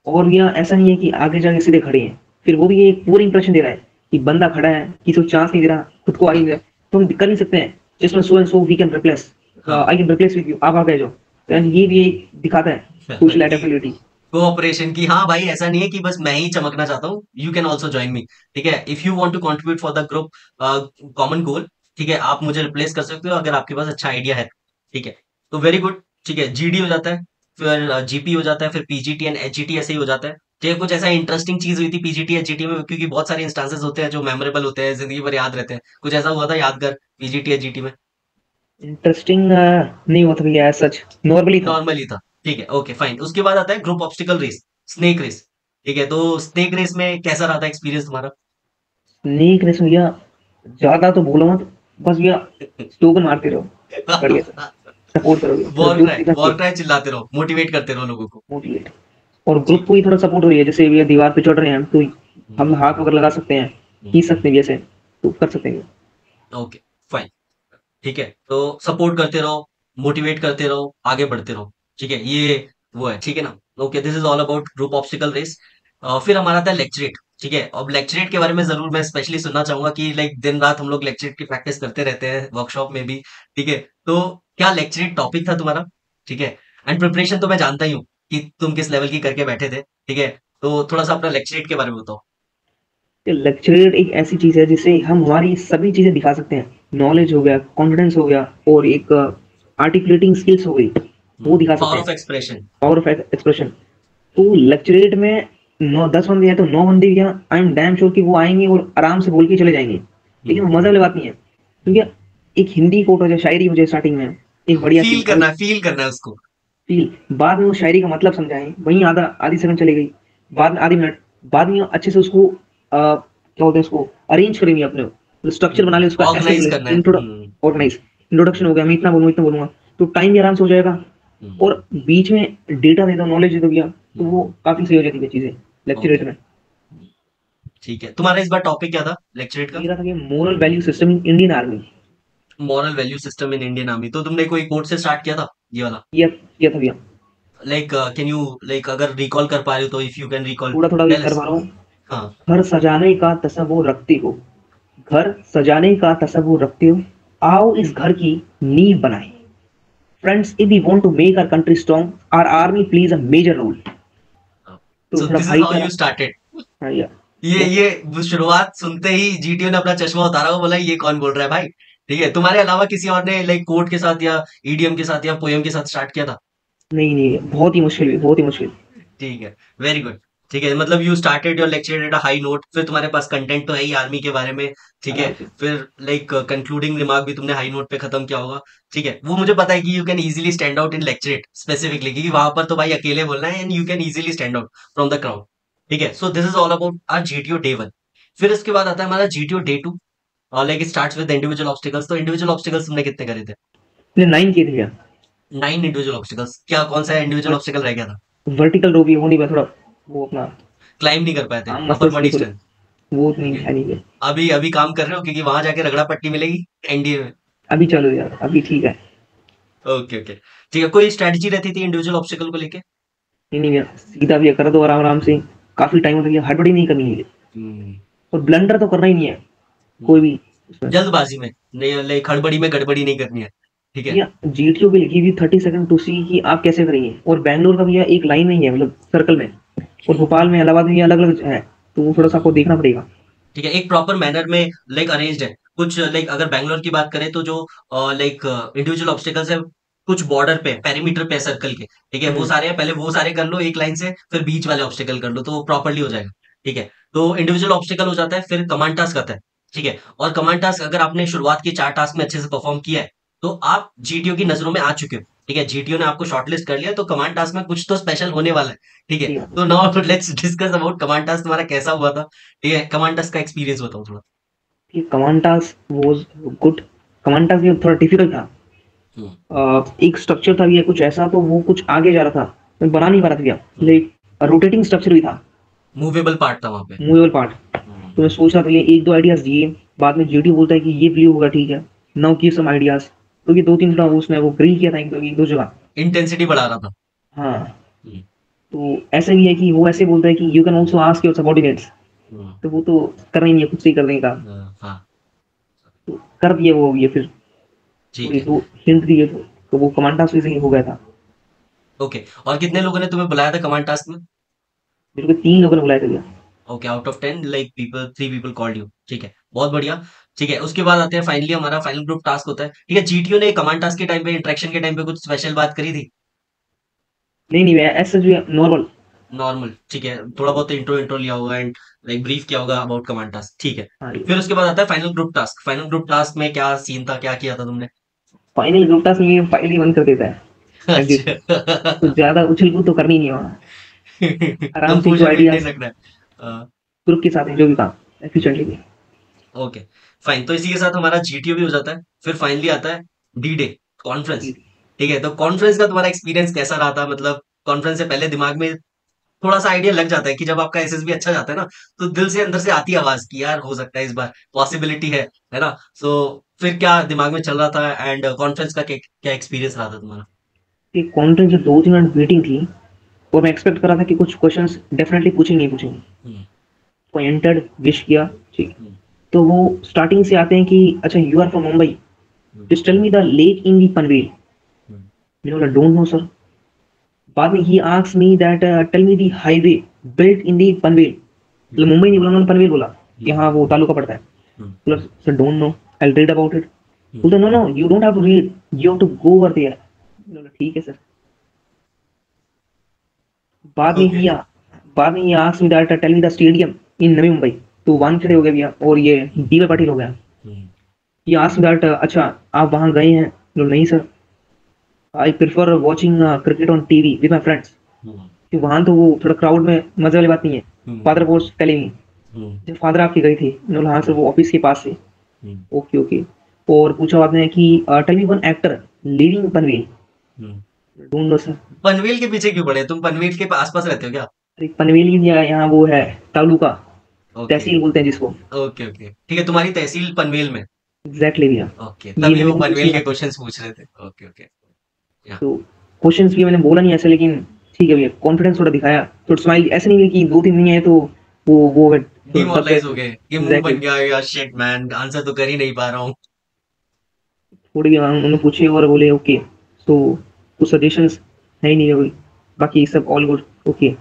और भैया ऐसा नहीं है कि आगे जाके सीधे खड़े हैं, फिर वो भी एक पूरा इंप्रेशन दे रहा है कि बंदा खड़ा है, किसी को चांस नहीं दे रहा, खुद को आ ही नहीं रहा, तो हम कर नहीं सकते हैं, जिसमें so and so we can replace, हाँ। I can replace with you, आप आ गए जो। तो ये भी एक दिखाता है सोशल एडेप्टेबिलिटी। कोऑपरेशन की, हाँ भाई, ऐसा नहीं है कि बस मैं ही चमकना चाहता हूँ, you can also join me. ठीक है, if you want to contribute for the group common goal, ठीक है, आप मुझे रिप्लेस कर सकते हो अगर आपके पास अच्छा आइडिया है। ठीक है, तो वेरी गुड। ठीक है, जीडी हो जाता है, फिर जीपी हो जाता है, फिर पीजीटी एंड एचजीटी ऐसे ही हो जाता है। ठीक है, कुछ ऐसा इंटरेस्टिंग चीज हुई थी पीजीटी एचजीटी में, क्योंकि बहुत सारे इंस्टांसेस होते हैं जो मेमोरेबल होते हैं, जिंदगी भर याद रहते हैं, कुछ ऐसा हुआ था यादगार पीजीटी एचजीटी में? इंटरेस्टिंग नहीं हुआ था भैया, सच नॉर्मली था। नॉर्मल ही था, ठीक है, ओके फाइन। उसके बाद आता है group obstacle race, snake race. ठीक है, तो स्नेक रेस में कैसा रहा था एक्सपीरियंस तुम्हारा? नेक रेस भैया, ज्यादा तो बोलो मत, बस भैया स्लोगन मारते रहो, बढ़िया से सपोर्ट करोगे, थोड़ा जोश दिखा के वॉर क्राई चिल्लाते रहो, मोटिवेट करते रहो लोगों को। मोटिवेट। और ग्रुप ठीक को ही थोड़ा सपोर्ट हो रही है, जैसे भैया दीवार पे चढ़ रहे हैं हम, तो हम हाथ वगैरह लगा सकते हैं, है, खींच सकते हैं जैसे, तो कर सकते हैं। Okay fine. ठीक है, तो सपोर्ट करते रहो, मोटिवेट करते रहो, आगे बढ़ते रहो। ठीक है, ये वो है, ठीक है ना। Okay, this is all about group obstacle race. फिर हमारा था लेक्चरेट। ठीक है, अब लेक्चरेट के बारे में जरूर मैं स्पेशली सुनना चाहूंगा कि लाइक दिन रात हम लोग लेक्चरेट की प्रैक्टिस करते रहते हैं, वर्कशॉप में भी। ठीक है, तो क्या लेक्चरेट टॉपिक था तुम्हारा? ठीक है, एंड प्रिपरेशन तो मैं जानता ही हूँ कि तुम किस लेवल की करके बैठे थे। ठीक है, तो थोड़ा सा अपना लेक्चरेट के बारे में बताओ। लेक्चर एक ऐसी चीज है जिससे हम हमारी सभी चीजें दिखा सकते हैं, नॉलेज हो गया, कॉन्फिडेंस हो गया, और एक आर्टिकुलेटिंग स्किल्स हो गई, वो दिखा सकते पावर हैं, of expression. Power of expression. तो लेक्चरेट में 9-10 बंदे हैं, तो 9 बंदे भी यहाँ, आई एम डैम श्योर कि वो आएंगे और आराम से बोल के चले जाएंगे, लेकिन वो मजा वाली बात नहीं है, क्योंकि एक हिंदी कोट हो जाए, शायरी हो जाए स्टार्टिंग में, एक बढ़िया सी, फील करना है उसको। फील, बाद में वो शायरी का मतलब समझाएं, वहीं आधी सेकंड चली गई, बाद में आधी मिनट, बाद में अच्छे से उसको क्या बोलते हैं, उसको अरेंज करेंगे अपने स्ट्रक्चर बना ले उसका, ऐसे ऑर्गेनाइज बोले करना है। इंट्रो, ऑर्गेनाइज, इंट्रोडक्शन हो गया, मैं इतना बोलूंगा, तो टाइम भी आराम से हो जाएगा, और बीच में डेटा दे दो, नॉलेज दे दो भैया, तो वो काफी सही हो जाती है चीजें लेक्चरेट ओके, में। ठीक है। तुम्हारा इस बार टॉपिक क्या था लेक्चरेट का? मेरा था कि moral value system in Indian army. Moral value system in Indian army. तो तुमने कोई कोट से स्टार्ट किया था ये वाला? किया था भैया। लाइक कैन यू, लाइक अगर रिकॉल कर पा रहे हो तो इफ यू कैन रिकॉल, थोड़ा थोड़ा भी टेल कर अस। पा रहा हूँ। हाँ। घर सजाने का तसव्वुर रखते हो, घर सजाने का तसव्वुर रखते हो, आओ इस घर की नींव बनाए। Friends, if we want to make our country strong, our army plays a major role. तो सो थोड़ा दिस इज हाउ भाईचारा। You started. हाँ या ये शुरुआत सुनते ही जीटीओ ने अपना चश्मा उतारा, वो बोला ये कौन बोल रहा है भाई। ठीक है, तुम्हारे अलावा किसी और ने लाइक कोट के साथ या ईडीएम के साथ या पोयम के साथ स्टार्ट किया था? नहीं नहीं, बहुत ही मुश्किल हुई, बहुत ही मुश्किल। ठीक है, वेरी गुड। ठीक है, मतलब you started your lecture at a high note, फिर तुम्हारे पास कंटेंट तो है ही आर्मी के बारे में। ठीक है, आराम से। फिर लाइक कंक्लूडिंग रिमार्क भी तुमने हाई नोट पे खत्म किया होगा। ठीक है, वो मुझे पता है कि you can easily stand out in lecturette specifically, क्योंकि वहां पर तो भाई अकेले बोलना है and you can easily stand out from the crowd. ठीक है, so this is all about our GTO day 1। फिर इसके बाद आता है हमारा जीटीओ डे 2, और like starts with individual obstacles. तो इंडिविजुअल ऑब्स्टिकल्स तुमने कितने करे थे? मैंने 9 किए थे भैया। 9 इंडिविजुअल ऑब्स्टिकल्स। क्या कौन सा इंडिविजुअल ऑब्स्टिकल रह गया था? वर्टिकल रो भी हो नहीं पाया, थोड़ा वो अपना क्लाइम नहीं कर पाए थे, अपर मसल्स बॉडी के थोड़े, स्ट्रेंथ। वो नहीं ओके, है नहीं है। अभी अभी काम कर रहे हो क्योंकि वहां जाके रगड़ा पट्टी मिलेगी एनडीए में? अभी चलो यार, अभी ठीक है। ओके ओके, ठीक है। कोई स्ट्रेटजी रहती थी इंडिविजुअल ऑब्स्टिकल को लेके? नहीं नहीं भैया, सीधा भैया कर दो आराम आराम से। काफी टाइम हो गया, हड़बड़ी नहीं करनी है, हम्म, और ब्लंडर तो करना ही नहीं है कोई भी उसमें। जल्दबाजी में नहीं, लाइक खड़बड़ी में गड़बड़ी नहीं करनी है। ठीक है। भैया GTO will give you 30 second to see कि आप कैसे करेंगे, और बैंगलोर का भैया एक लाइन नहीं है, मतलब सर्कल में, और भोपाल में, इलाहाबाद में ये अलग अलग है, तो वो थोड़ा सा आपको देखना पड़ेगा। ठीक है, एक प्रॉपर मैनर में लाइक अरेंज्ड है कुछ। लाइक अगर बैंगलोर की बात करें तो जो लाइक इंडिविजुअल ऑब्स्टिकल्स है, कुछ बॉर्डर पे पेरीमीटर पे सर्कल के, ठीक है, वो हम्म। सारे हैं। पहले वो सारे कर लो एक लाइन से, फिर बीच वाले ऑब्स्टिकल कर लो, तो वो प्रॉपरली हो जाएगा। ठीक है, तो इंडिविजुअल ऑब्स्टिकल हो जाता है, फिर कमांड टास्क आता है। ठीक है, और कमांड टास्क अगर आपने शुरुआत के 4 टास्क में अच्छे से परफॉर्म किया है, तो आप जीटीओ की नजरों में आ चुके हो। ठीक है, जीटीओ ने आपको शॉर्टलिस्ट कर लिया, तो कमांड टास्क में कुछ तो स्पेशल होने वाला है। ठीक है, ठीक है। तो now let's discuss about command task, तुम्हारा कैसा हुआ था? ठीक है, कमांड टास्क का एक्सपीरियंस बताओ थोड़ा। Command task was good. Command task ये थोड़ा डिफिकल्ट था। हम्म, एक स्ट्रक्चर था भैया कुछ ऐसा, तो वो कुछ आगे जा रहा था, मैं बना नहीं पा रहा था भैया, लाइक रोटेटिंग स्ट्रक्चर भी था, मूवेबल पार्ट था वहां पे। Movable part. तो मैं सोच रहा था ये एक दो आइडियाज दिए, बाद में जीटी बोलता है कि ये व्यू होगा, ठीक है, नाउ गिव सम आइडियाज। तो ये दो तीन थोड़ा उसने वो ग्रिल किया था एक दो जगह। इंटेंसिटी बढ़ा रहा था। हाँ। हम्म, तो ऐसे भी है कि वो ऐसे बोलता है कि you can also ask your subordinates, hmm, तो वो तो करना ही नहीं है, खुद से ही कर देने का। हाँ, तो कर दिया वो, ये फिर ठीक थोड़ी है। दो हिंट दिए, तो वो कमांड टास्क से ही हो गया था। ओके, और कितने लोगों ने तुम्हें बुलाया था कमांड टास्क में? मेरे को 3 लोगों ने बुलाया था भैया। Okay, out of 10 like people 3 people called you. ठीक है, बहुत बढ़िया। ठीक है, उसके बाद आते हैं फाइनली हमारा फाइनल ग्रुप टास्क होता है। ठीक है, जीटीओ ने कमांड टास्क के टाइम पे, इंटरेक्शन के टाइम पे कुछ स्पेशल बात करी थी? नहीं नहीं भैया, ऐसा जो नॉर्मल। नॉर्मल, ठीक है, थोड़ा बहुत इंट्रो इंट्रो लिया होगा एंड लाइक ब्रीफ किया होगा अबाउट कमांड टास्क। ठीक है, हाँ, फिर उसके बाद आता है final group task. Final group task में क्या सीन था, क्या किया था तुमने? फाइनल ग्रुप टास्क में फाइल ही बंद कर देता है एग्जिट। अच्छा। तो ज्यादा उछल कूद तो करनी नहीं है वहाँ। आराम से जो कंपोजर मेंटेन आइडियाज रखना है। ग्रुप के साथ है, जो भी काम एफिशिएंटली। Okay, fine. तो इसी के साथ हमारा जीटीओ भी हो जाता है। फिर फाइनली आता है डी डे, कॉन्फ्रेंस। ठीक है, तो कॉन्फ्रेंस का तुम्हारा एक्सपीरियंस कैसा रहा था? मतलब कॉन्फ्रेंस से पहले दिमाग में थोड़ा सा आइडिया लग जाता है कि जब आपका एसएसबी अच्छा जाता है ना, तो दिल से अंदर से आती है आवाज कि यार हो सकता है इस बार पॉसिबिलिटी है ना? सो फिर क्या दिमाग में चल रहा था एंड कॉन्फ्रेंस का क्या एक्सपीरियंस रहा था तुम्हारा? एक कॉन्फ्रेंस जो 2 3 मिनट मीटिंग थी, और मैं एक्सपेक्ट कर रहा था कि कुछ क्वेश्चंस डेफिनेटली पूछेंगे ही पूछेंगे। हम्म, तो एंटर्ड, विश किया, ठीक। हम्म, तो वो स्टार्टिंग से आते हैं कि अच्छा you are from Mumbai, hmm, just tell me the lake in the Panvel. Hmm, मैंने बोला डोंट नो सर। बाद में he asks me that tell me the highway built in the Panvel. मतलब हम्म, मुंबई नहीं बोला, उन्होंने पनवेल बोला कि हम्म, हाँ वो तालुका पड़ता है। हम्म, बोला sir don't know, I read about it. Hmm, बोलता no no you don't have to read, you have to go over there. बोला ठीक है सर। बाद में ओके, ही बाद में he asks me that tell me the stadium in Navi Mumbai. तो वानखेड़े हो गया भैया, और ये डीवाई पाटिल हो गया। हम्म, ही आस्क्स मी दैट अच्छा आप वहां गए हैं? बोला नहीं sir, I prefer watching cricket on TV with my friends. Hmm, कि वहां तो वो थोड़ा क्राउड में मजे वाली बात नहीं है। हम्म, फादर वाज टेलिंग मी, हम्म, जब फादर आपके गए थे, मैंने बोला हाँ सर, वो ऑफिस के पास से। Hmm, okay okay. और पूछा आपने कि tell me one actor living Panvel. Hmm. ढूंढ लो सर। पनवेल के पीछे क्यों पड़े? तुम पनवेल के आसपास रहते हो क्या? अरे पनवेल ही यहाँ वो है, तालुका, ओके तहसील बोलते हैं जिसको। ओके ओके, ठीक है, तुम्हारी तहसील पनवेल में। एग्जैक्टली भैया। ओके, ये तभी मैंने वो कहा पूछ पनवेल लिया के आपसे। क्वेश्चंस पूछ रहे थे। Okay okay. या तो क्वेश्चंस भी मैंने बोला नहीं ऐसे, लेकिन ठीक है भैया, कॉन्फिडेंस थोड़ा दिखाया, थोड़ा स्माइल, ऐसे नहीं है कि 2-3 नहीं है तो वो दब गए डिमोरलाइज हो थे। गए कि मुंह एग्जैक्टली। बन गया या शिट मैन, आंसर तो कर ही नहीं पा रहा हूँ। थोड़ी उन्होंने पूछे और बोले ओके, तो कुछ सजेशंस है ही नहीं है कोई, बाकी सब all good. Okay.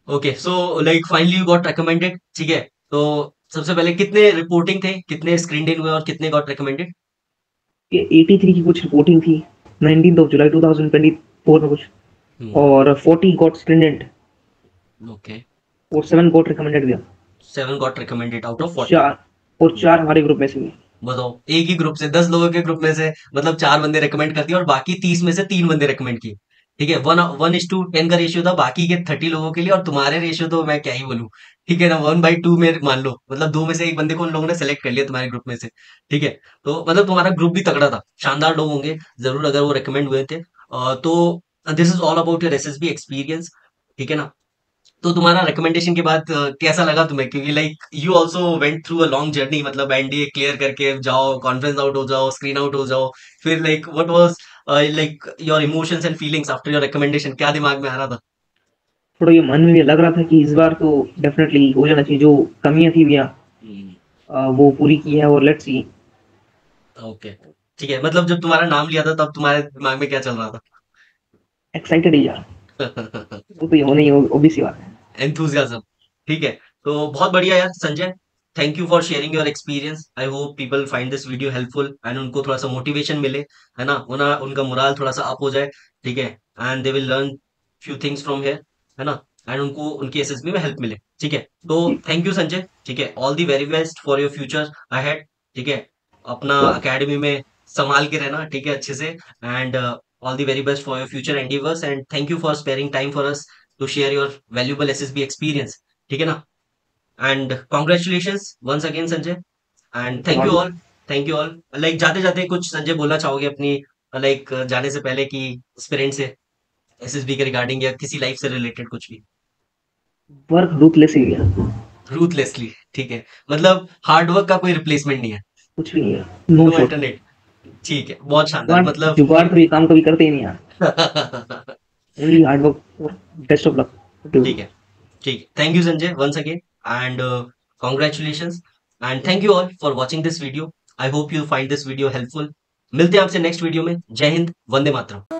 Okay, so like finally you got recommended, ठीक है। तो सबसे पहले कितने रिपोर्टिंग थे, कितने स्क्रीन इन हुए और कितने गॉट रिकमेंडेड? ये 83 की कुछ रिपोर्टिंग थी, 19 ऑफ जुलाई 2024 में कुछ, हम्म। और 40 गॉट स्टूडेंट ओके, और 7 गॉट रिकमेंडेड गया। 7 गॉट रिकमेंडेड आउट और ऑफ 40। चार और 4 हमारे ग्रुप में से भी। बताओ, एक ही ग्रुप से 10 लोगों के ग्रुप में से मतलब 4 बंदे रेकमेंड कर दिए और बाकी 30 में से 3 बंदे रेकमेंड किए। ठीक है, 1:10 का रेशियो था बाकी के 30 लोगों के लिए, और तुम्हारे रेशियो तो मैं क्या ही बोलूं। ठीक है ना, 1/2 में मान लो, मतलब 2 में से एक बंदे को उन लोगों ने सेलेक्ट कर लिया तुम्हारे ग्रुप में से। ठीक है, तो मतलब तुम्हारा ग्रुप भी तगड़ा था, शानदार लोग होंगे जरूर अगर वो रेकमेंड हुए थे। तो this is all about your SSB experience, ठीक है ना। तो तुम्हारा रिकमेंडेशन के बाद कैसा लगा तुम्हें? क्योंकि like you also went through a long journey, मतलब एनडीए क्लियर करके जाओ, कॉन्फ्रेंस आउट हो जाओ, स्क्रीन आउट हो जाओ, फिर like what was like your emotions and feelings after your recommendation, क्या दिमाग में आ रहा था? थोड़ा ये मन में भी लग रहा था कि इस बार तो डेफिनेटली हो जाना चाहिए, जो कमियां थी भैया वो पूरी की है, और लेट्स सी। ओके, ठीक है, मतलब जब तुम्हारा नाम लिया था तब तुम्हारे दिमाग में क्या चल रहा एक्साइटेड ही यार, था? वो तो ये होना ही, ऑब्वियस सी बात है। एंथुजियाज्म, ठीक है। तो बहुत बढ़िया यार Sanjay, thank you for sharing your experience. I hope people find this video helpful and उनको थोड़ा सा मोटिवेशन मिले, है ना, उनका मोरल थोड़ा सा अप हो जाए, ठीक है। And they will learn few things from here, है ना, एंड उनको उनकी एसएसबी में हेल्प मिले, ठीक है। तो जी। थैंक यू संजय, ठीक है, all the very best for your future ahead, ठीक है। अपना श्योर। अकेडमी में संभाल के रहना, ठीक है, अच्छे से। And all the very best for your future endeavours and thank you for sparing time for us to share your valuable SSB experience, ठीक है ना। And congratulations once again Sanjay, and thank you all, thank you all. Like जाते जाते कुछ संजय बोलना चाहोगे अपनी, like जाने से पहले कि स्पिरिट से एसएसबी के रिगार्डिंग या किसी लाइफ से रिलेटेड कुछ भी? वर्क रूथलेस ही भैया, रूथलेसली, ठीक है, मतलब हार्डवर्क का कोई रिप्लेसमेंट नहीं है, कुछ भी नहीं है, नो नो शॉट। अल्टरनेट, ठीक है, बहुत शानदार जुगाड़ मतलब। जुगाड़ तो ये काम कभी करते ही नहीं यार, ओनली हार्ड वर्क, और बेस्ट ऑफ लक। ठीक है, ठीक, thank you Sanjay once again, and congratulations, and thank you all for watching this video. I hope you find this video helpful. मिलते हैं आपसे नेक्स्ट वीडियो में। जय हिंद, वंदे मातरम।